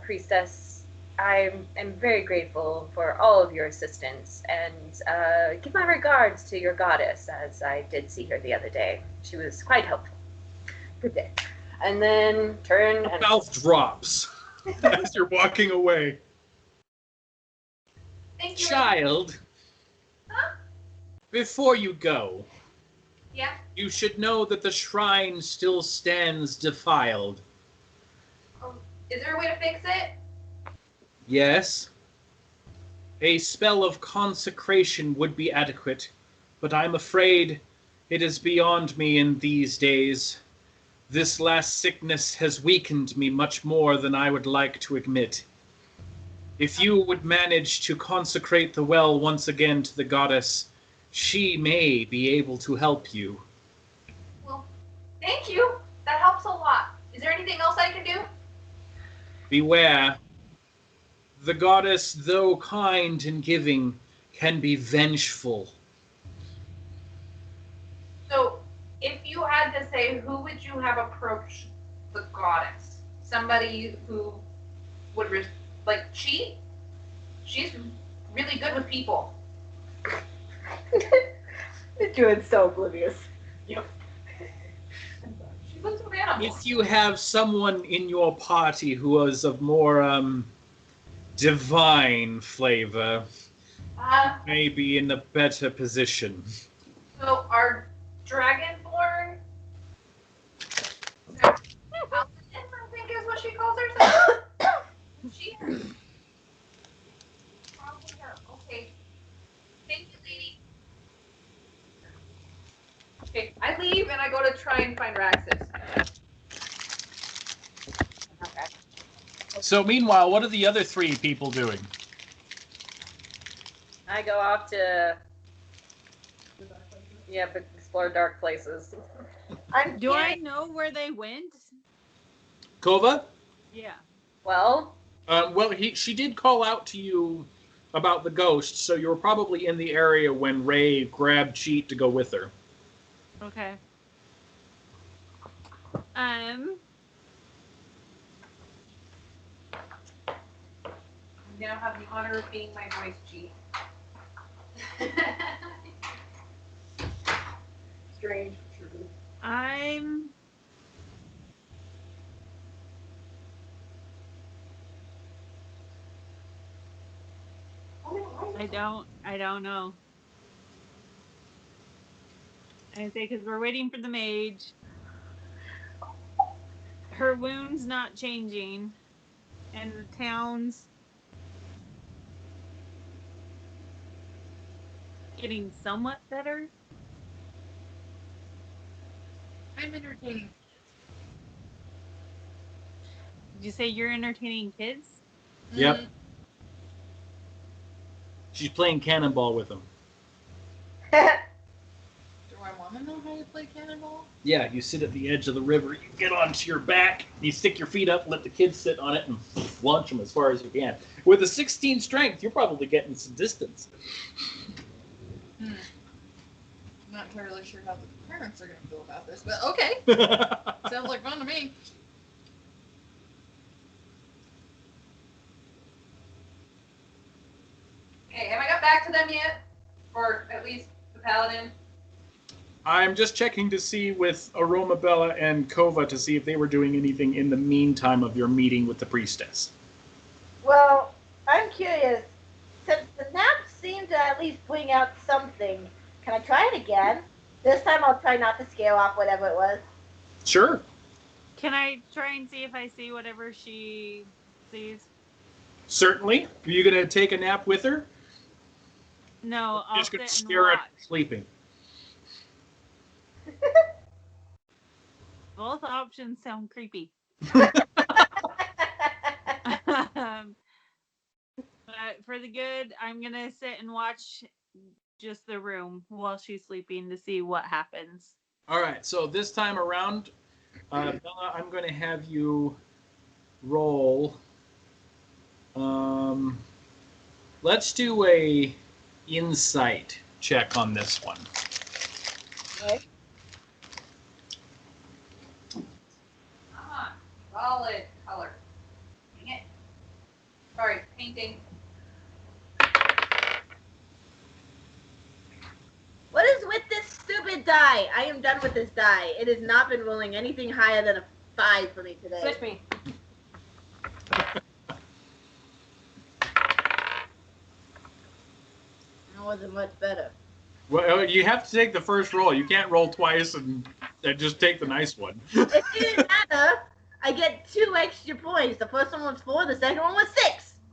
priestess. I am very grateful for all of your assistance, and give my regards to your goddess, as I did see her the other day. She was quite helpful. Good day. And then turn Your and mouth drops as you're walking away. Thank you. Child, Huh? before you go, Yeah. you should know that the shrine still stands defiled. Is there a way to fix it? Yes, a spell of consecration would be adequate, but I'm afraid it is beyond me in these days. This last sickness has weakened me much more than I would like to admit. If you would manage to consecrate the well once again to the goddess, she may be able to help you. Well, thank you. That helps a lot. Is there anything else I can do? Beware. The goddess, though kind and giving, can be vengeful. So, if you had to say, who would you have approached the goddess? Somebody who would, she's really good with people. Druid's so oblivious. She looks with animals. If you have someone in your party who is of more divine flavor, may be in a better position. So our dragonborn, Paladin, I think is what she calls herself. She probably her. Okay. Thank you, lady. Okay, I leave and I go to try and find Raxus. okay. So meanwhile, what are the other three people doing? I go off to explore dark places. Do I know where they went? Kova? Yeah. Well, She did call out to you about the ghost, so you were probably in the area when Ray grabbed Cheat to go with her. Okay. You now have the honor of being my voice, G. Strange. I'm I don't know. I say because we're waiting for the mage. Her wound's not changing, and the town's getting somewhat better. I'm entertaining. Did you say you're entertaining kids? Yep. Mhm. She's playing cannonball with them. Do I want to know how to play cannonball? Yeah, you sit at the edge of the river, you get onto your back, you stick your feet up, let the kids sit on it, and launch them as far as you can. With a 16 strength, you're probably getting some distance. I'm not entirely sure how the parents are going to feel about this, but okay. Sounds like fun to me. Okay, have I got back to them yet? Or at least the paladin? I'm just checking to see with Aromabella and Kova to see if they were doing anything in the meantime of your meeting with the priestess. Well, I'm curious. Since the naps seem to at least bring out something, can I try it again? This time I'll try not to scare off whatever it was. Sure. Can I try and see if I see whatever she sees? Certainly. Are you going to take a nap with her? No, You're I'll just going sit to and stare at her watch. sleeping. Both options sound creepy. But for the good, I'm gonna sit and watch just the room while she's sleeping to see what happens. All right. So this time around, Bella, I'm going to have you roll. Let's do a insight check on this one. Okay. Come on. Solid color. Dang it. Sorry, painting. What is with this stupid die? I am done with this die. It has not been rolling anything higher than a 5 for me today. Switch me. That wasn't much better. Well, you have to take the first roll. You can't roll twice and just take the nice one. It didn't matter. I get 2 extra points. The first one was 4, the second one was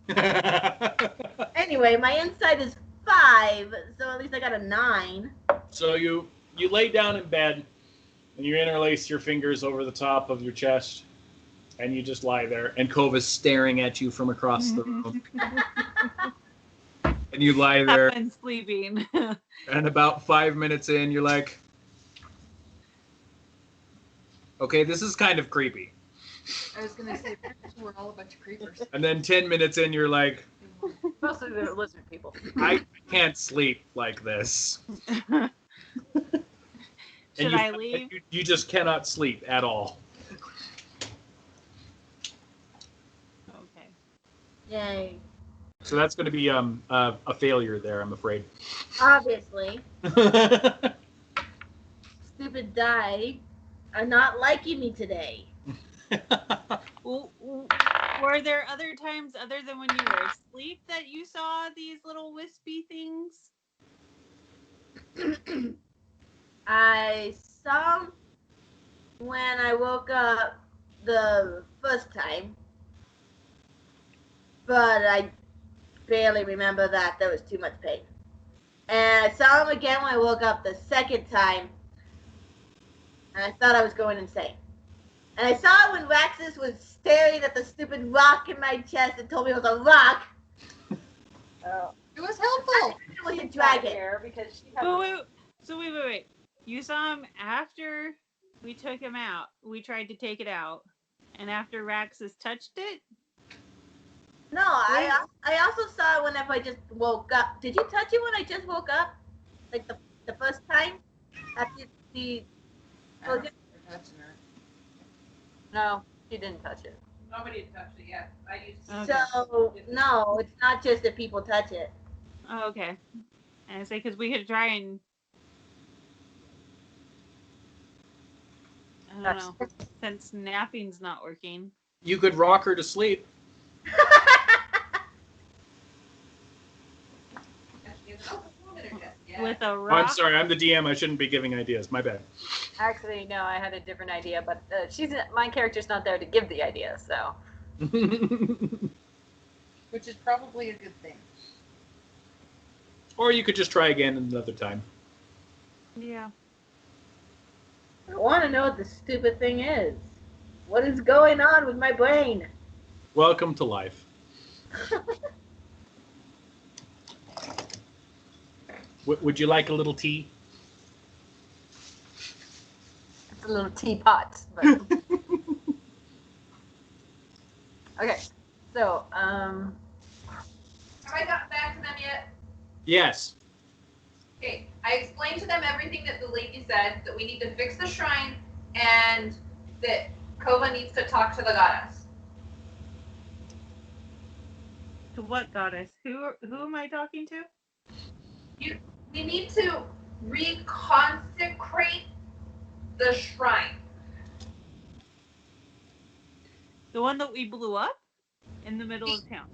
6. Anyway, my insight is 5, so at least I got a 9. So you lay down in bed and you interlace your fingers over the top of your chest and you just lie there and Kova's staring at you from across the room. And you lie there I've been sleeping. and about 5 minutes in you're like, okay, this is kind of creepy. I was gonna say we're all a bunch of creepers. And then 10 minutes in you're like, Mostly the lizard people. I can't sleep like this. Should I leave? You just cannot sleep at all. Okay. Yay. So that's going to be a failure there, I'm afraid. Obviously, stupid die are not liking me today. Were there other times other than when you were asleep that you saw these little wispy things? I saw when I woke up the first time, but I barely remember that. There was too much pain. And I saw him again when I woke up the second time, and I thought I was going insane. And I saw it when Raxus was staring at the stupid rock in my chest and told me it was a rock. Oh. It was helpful. It was a dragon. Here because she has. Wait. You saw him after we took him out. We tried to take it out. And after Raxus touched it? No, I also saw it whenever I just woke up. Did you touch it when I just woke up? Like the first time? After the I don't remember touching her. No, she didn't touch it. Nobody had touched it yet. I used to. Okay. So, no, it's not just that people touch it. Oh, okay. And I say, because we could try and... I don't know. Since napping's not working. You could rock her to sleep. With a Oh, rock. I'm sorry, I'm the DM. I shouldn't be giving ideas. My bad. Actually, no, I had a different idea, but my character's not there to give the idea, so. Which is probably a good thing. Or you could just try again another time. Yeah. I want to know what the stupid thing is. What is going on with my brain? Welcome to life. Would you like a little tea? It's a little teapot, but. Okay, so, Have I gotten back to them yet? Yes. Okay, I explained to them everything that the lady said, that we need to fix the shrine, and that Kova needs to talk to the goddess. To what goddess? Who am I talking to? We need to reconsecrate the shrine. The one that we blew up in the middle of town.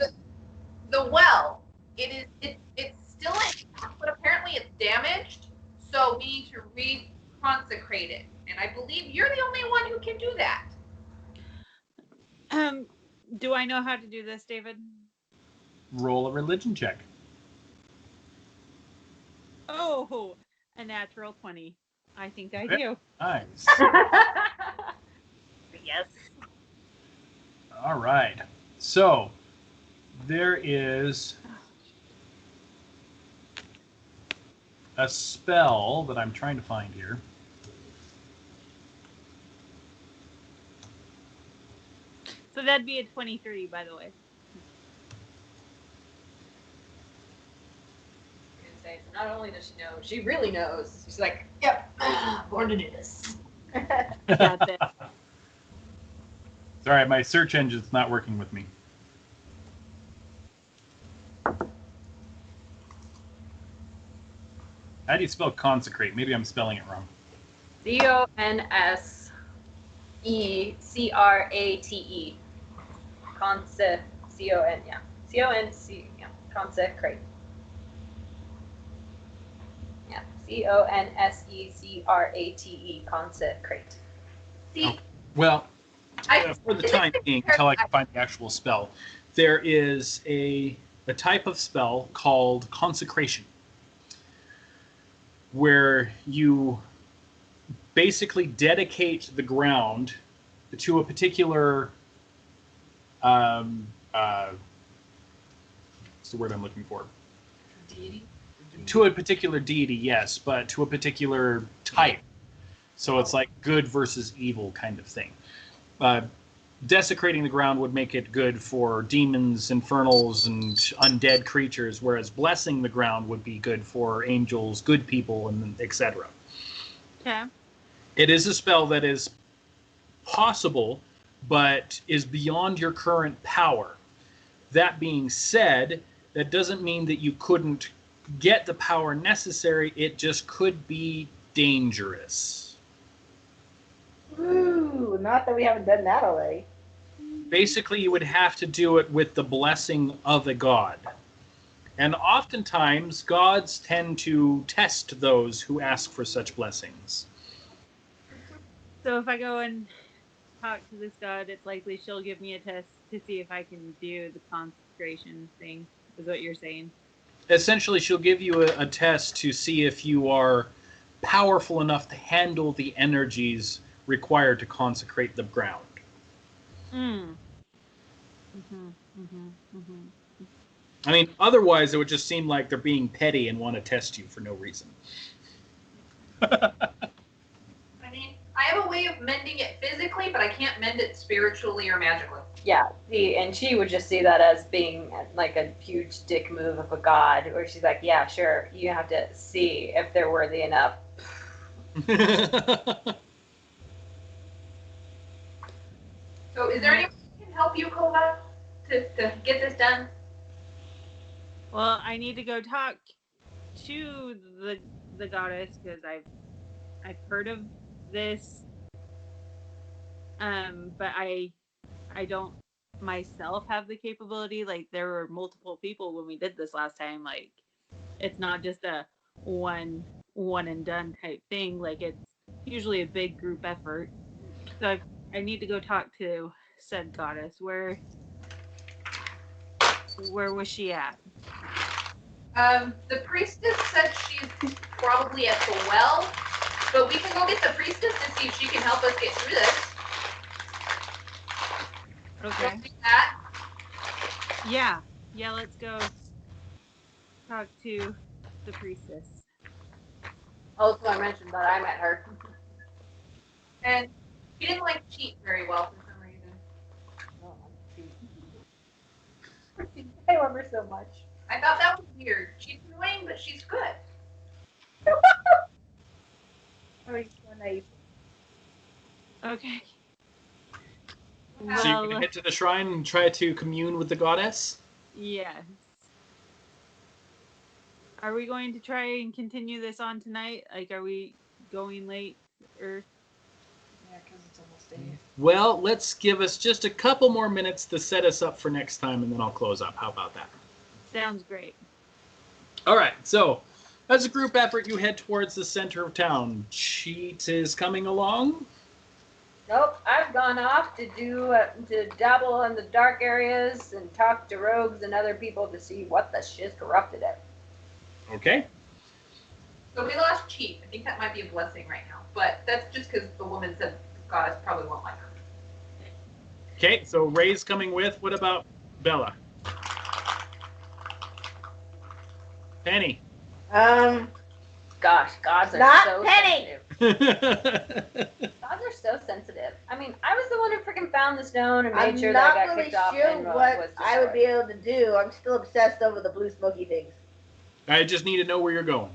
The well, it's still intact, but apparently it's damaged, so we need to reconsecrate it. And I believe you're the only one who can do that. Do I know how to do this, David? Roll a religion check. Oh, a natural 20. I think I do. Nice. Yes. All right. So there is a spell that I'm trying to find here. So that'd be a 23, by the way. Say, so not only does she know, she really knows. She's like, yep, born to do this. Got it. Sorry, my search engine's not working with me. How do you spell consecrate? Maybe I'm spelling it wrong. C-O-N-S-E-C-R-A-T-E. C-O-N, yeah. C-O-N-C, yeah. Consecrate. Yeah. C-O-N-S-E-C-R-A-T-E. Consecrate. See, Well, I for the time being, until I can find the actual spell, there is a type of spell called consecration, where you basically dedicate the ground to a particular what's the word I'm looking for? Deity? To a particular deity, yes, but to a particular type. So it's like good versus evil kind of thing. Desecrating the ground would make it good for demons, infernals, and undead creatures, whereas blessing the ground would be good for angels, good people, and etc. Okay. It is a spell that is possible, but is beyond your current power. That being said, that doesn't mean that you couldn't get the power necessary. It just could be dangerous. Ooh, not that we haven't done that already. Basically, you would have to do it with the blessing of a god. And oftentimes, gods tend to test those who ask for such blessings. So if I go and talk to this god, it's likely she'll give me a test to see if I can do the consecration thing, is what you're saying. Essentially, she'll give you a test to see if you are powerful enough to handle the energies required to consecrate the ground. I mean, otherwise it would just seem like they're being petty and want to test you for no reason. I mean, I have a way of mending it physically, but I can't mend it spiritually or magically. Yeah, see, and she would just see that as being like a huge dick move of a god, where she's like, yeah, sure, you have to see if they're worthy enough. So is there anyone who can help you, Kova, to get this done? Well, I need to go talk to the goddess because I've heard of this, but I don't myself have the capability. Like there were multiple people when we did this last time. Like it's not just a one and done type thing. Like it's usually a big group effort. So I need to go talk to said goddess. Where was she at? The priestess said she's probably at the well, but we can go get the priestess to see if she can help us get through this. Okay. Don't think that. Yeah, let's go talk to the priestess. Also, I mentioned that I met her. And she didn't like cheat very well for some reason. I love her so much. I thought that was weird. She's annoying, but she's good. Oh, he's so nice. Okay. So you're going to Well, head to the shrine and try to commune with the goddess? yes. Are we going to try and continue this on tonight? Like, are we going late or? Yeah, because it's almost 8. Well, let's give us just a couple more minutes to set us up for next time, and then I'll close up. How about that? Sounds great. All right, so As a group effort, you head towards the center of town. Cheat is coming along. Nope, I've gone off to to dabble in the dark areas and talk to rogues and other people to see what the shit's corrupted it. Okay. So we lost Chief. I think that might be a blessing right now. But that's just because the woman said the goddess probably won't like her. Okay, so Ray's coming with. What about Bella? Penny. Gosh, gods are Not so Penny! sensitive. Gods are so sensitive. I mean, I was the one who freaking found the stone and made I'm sure not that I got really kicked off sure and what was I would be able to do. I'm still obsessed over the blue smoky things. I just need to know where you're going.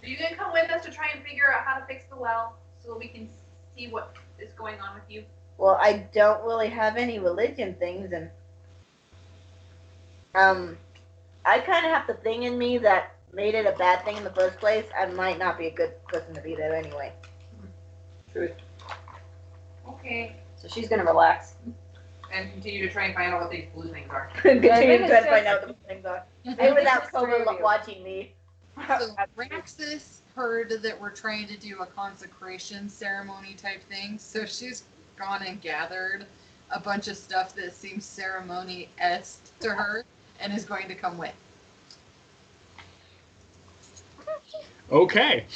Are you gonna come with us to try and figure out how to fix the well so that we can see what is going on with you? Well, I don't really have any religion things, and I kind of have the thing in me that made it a bad thing in the first place. I might not be a good person to be there anyway. Truth. Okay. So she's gonna relax. And continue to try and find out what these blue things are. Continue to think try it's to find just- out what the things are. think Maybe it's without just three of Cobra you. watching me. So Raxus heard that we're trying to do a consecration ceremony type thing, so she's gone and gathered a bunch of stuff that seems ceremony-esque to her and is going to come with. Okay.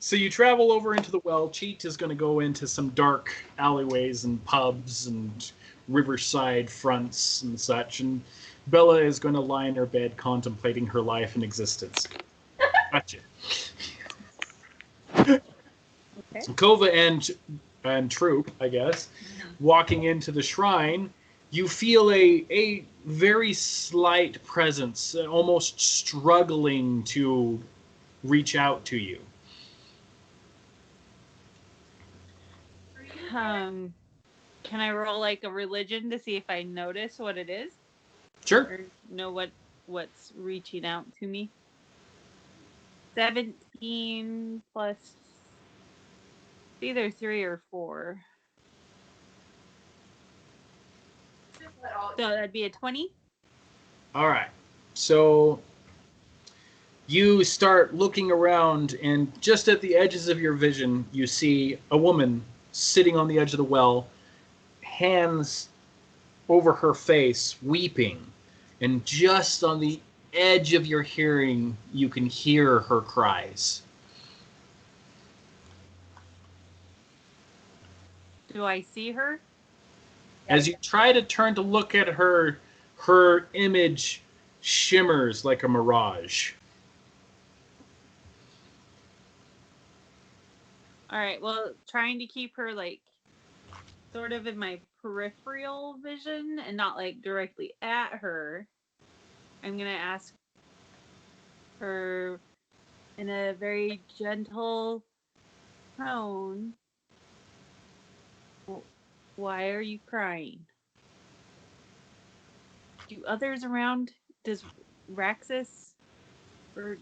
So you travel over into the well. Cheat is going to go into some dark alleyways and pubs and riverside fronts and such, and Bella is going to lie in her bed contemplating her life and existence. Gotcha. Okay. Kova and Troop, I guess, walking into the shrine, you feel a very slight presence, almost struggling to reach out to you. Can I roll like a religion to see if I notice what it is Sure. or know what's reaching out to me? 17 plus either 3 or 4. Just let all So that'd be a 20. All right. So you start looking around, and just at the edges of your vision, you see a woman sitting on the edge of the well, hands over her face, weeping. And just on the edge of your hearing, you can hear her cries. Do I see her? As you try to turn to look at her, her image shimmers like a mirage. All right. Well, trying to keep her like sort of in my peripheral vision and not like directly at her. I'm going to ask her in a very gentle tone, why are you crying? Do others around, does Raxus or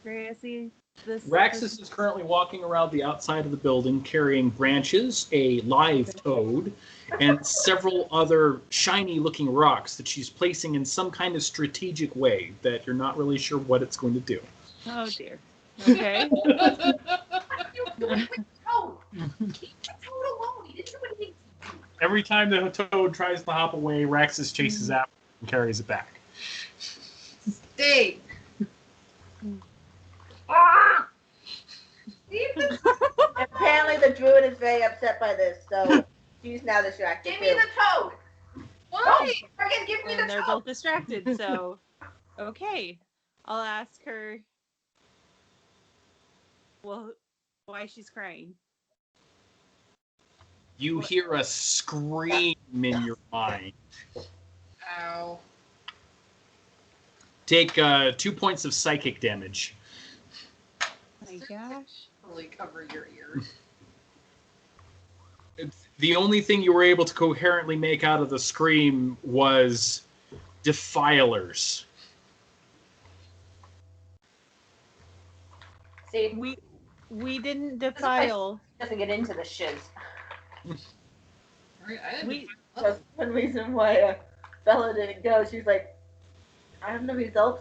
Gracie, Raxus is currently walking around the outside of the building carrying branches, a live toad, and several other shiny looking rocks that she's placing in some kind of strategic way that you're not really sure what it's going to do. Oh dear. Okay. you do it with Toad. Keep the Toad alone. He didn't do anything. Every time the toad tries to hop away, Raxus chases after it and carries it back. Stay. Ah! Apparently the druid is very upset by this, so she's now distracted Give too. me the Toad. Why? Friggin' give me And the they're Toad. both distracted, so okay. I'll ask her well why she's crying. You hear a scream in your mind. Ow. Take 2 points of psychic damage. My gosh. Really cover your ears. The only thing you were able to coherently make out of the scream was defilers. See, We didn't defile. doesn't get into the shiz. Right, I didn't- We That's one reason why Bella didn't go. She's like, I have the result.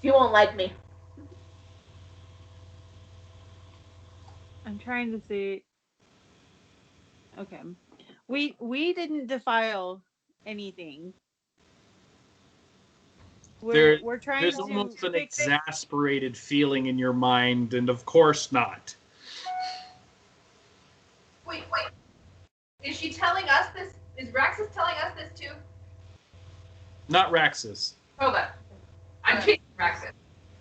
She won't like me. I'm trying to see. Okay. We didn't defile anything. We're trying There's to almost an fix it. exasperated feeling in your mind, and of course not. Wait. Is she telling us this? Is Raxus telling us this too? Not Raxus. Hold on. I'm kidding, Raxus.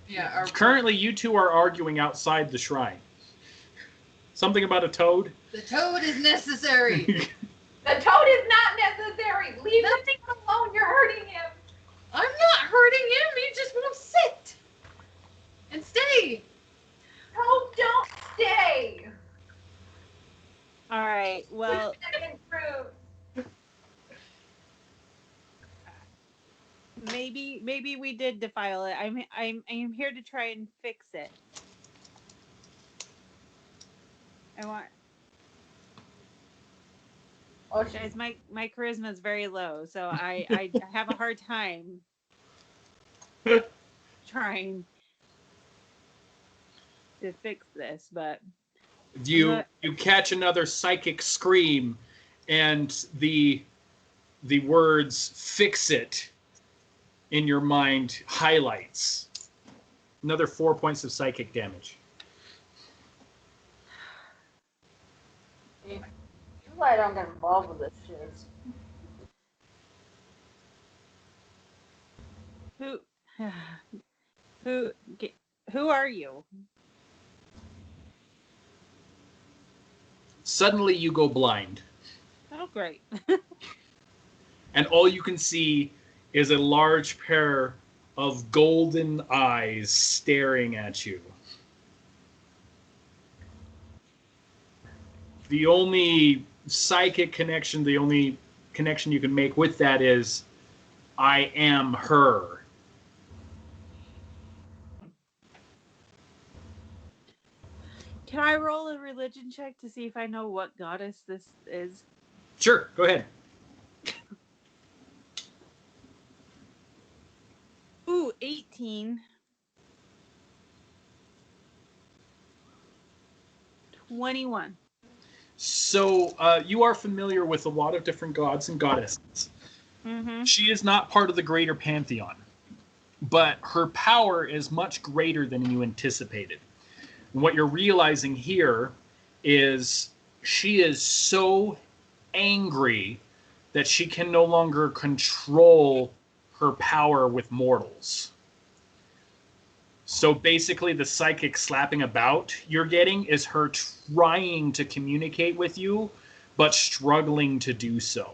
Yeah. Currently, you two are arguing outside the shrine. Something about a toad? The toad is necessary. The toad is not necessary. Leave the thing alone. You're hurting him. I'm not hurting him. He just won't sit and stay. Toad, don't stay. All right. Well, maybe we did defile it. I'm here to try and fix it. Guys, my charisma is very low, so I have a hard time trying to fix this, but You catch another psychic scream, and the words "fix it" in your mind highlights. Another 4 points of psychic damage. I don't get involved with this shit. Who are you? Suddenly you go blind. Oh, great. And all you can see is a large pair of golden eyes staring at you. The only psychic connection, the only connection you can make with that is, I am her. Can I roll a religion check to see if I know what goddess this is? Sure, go ahead. Ooh, 18. 21. So you are familiar with a lot of different gods and goddesses. Mm-hmm. She is not part of the greater pantheon, but her power is much greater than you anticipated. And what you're realizing here is she is so angry that she can no longer control her power with mortals. So basically, the psychic slapping about you're getting is her trying to communicate with you, but struggling to do so.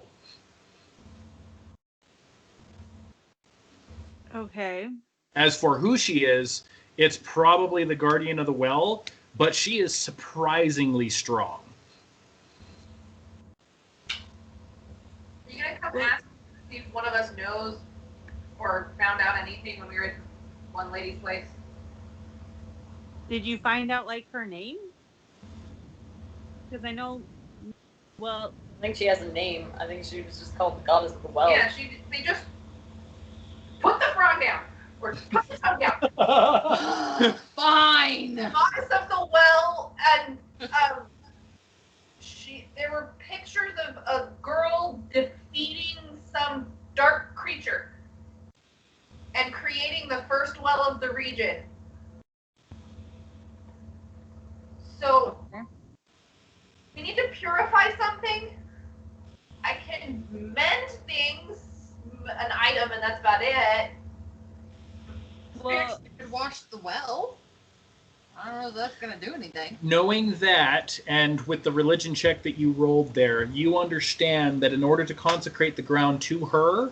Okay. As for who she is, it's probably the Guardian of the Well, but she is surprisingly strong. Are you gonna come ask see if one of us knows or found out anything when we were at one lady's place? Did you find out, like, her name? Because I know, well... I think she has a name. I think she was just called the Goddess of the Well. Yeah, they just put the frog down. Or put the tongue down. Fine. Goddess of the Well, and there were pictures of a girl defeating some dark creature and creating the first well of the region. So we need to purify something. I can mend things, an item, and that's about it. Well, You could wash the well. I don't know if that's gonna do anything. Knowing that, and with the religion check that you rolled there, you understand that in order to consecrate the ground to her,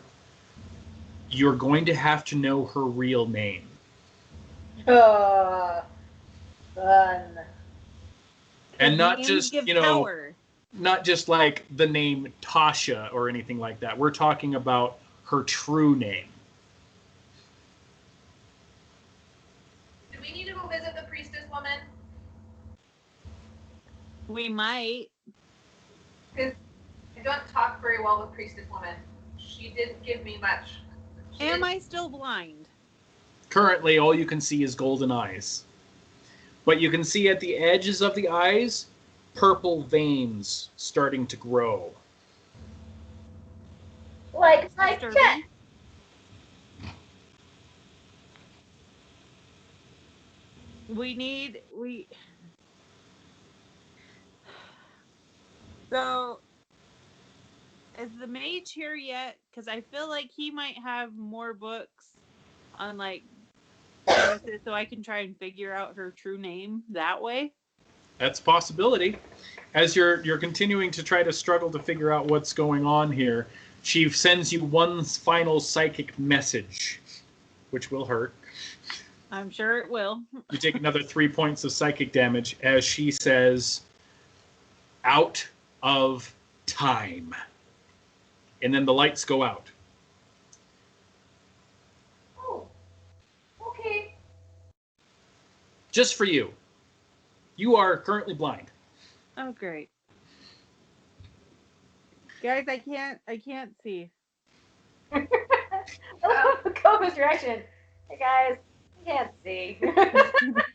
you're going to have to know her real name. Fun. And not names just, give you know, power. not just like the name Tasha or anything like that. We're talking about her true name. Do we need to go visit the priestess woman? We might. Because I don't talk very well with priestess woman. She didn't give me much. Am I still blind? Currently, all you can see is golden eyes. But you can see at the edges of the eyes, purple veins starting to grow. Like my Disturbing. chest. So, is the mage here yet? Because I feel like he might have more books on like Nemesis, so I can try and figure out her true name that way. That's a possibility. As you're continuing to try to struggle to figure out what's going on here, she sends you one final psychic message, which will hurt. I'm sure it will. You take another 3 points of psychic damage as she says, "Out of time." And then the lights go out. Oh, okay. Just for you. You are currently blind. Oh, great. Guys, I can't see. Kova's reaction. Hey guys, I can't see.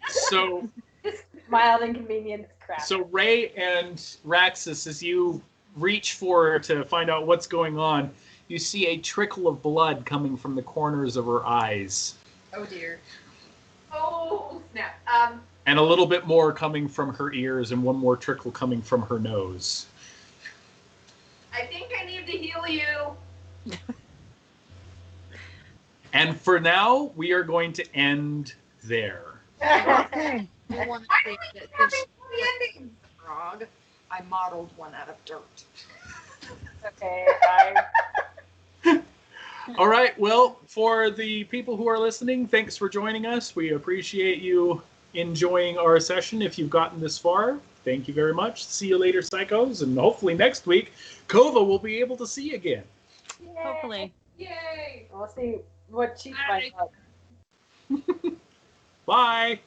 So Just mild inconvenience crap. So Ray and Raxus, as you reach for her to find out what's going on, you see a trickle of blood coming from the corners of her eyes. Oh dear. Oh snap. And a little bit more coming from her ears and one more trickle coming from her nose. I think I need to heal you. And for now, we are going to end there. Okay. I want to say that Having this the endings. frog, I modeled one out of dirt. Okay, All right, well, for the people who are listening, thanks for joining us. We appreciate you enjoying our session. If you've gotten this far, thank you very much. See you later, psychos, and hopefully next week, Kova will be able to see again. Yay. Hopefully. Yay. We'll see what she finds out. Bye.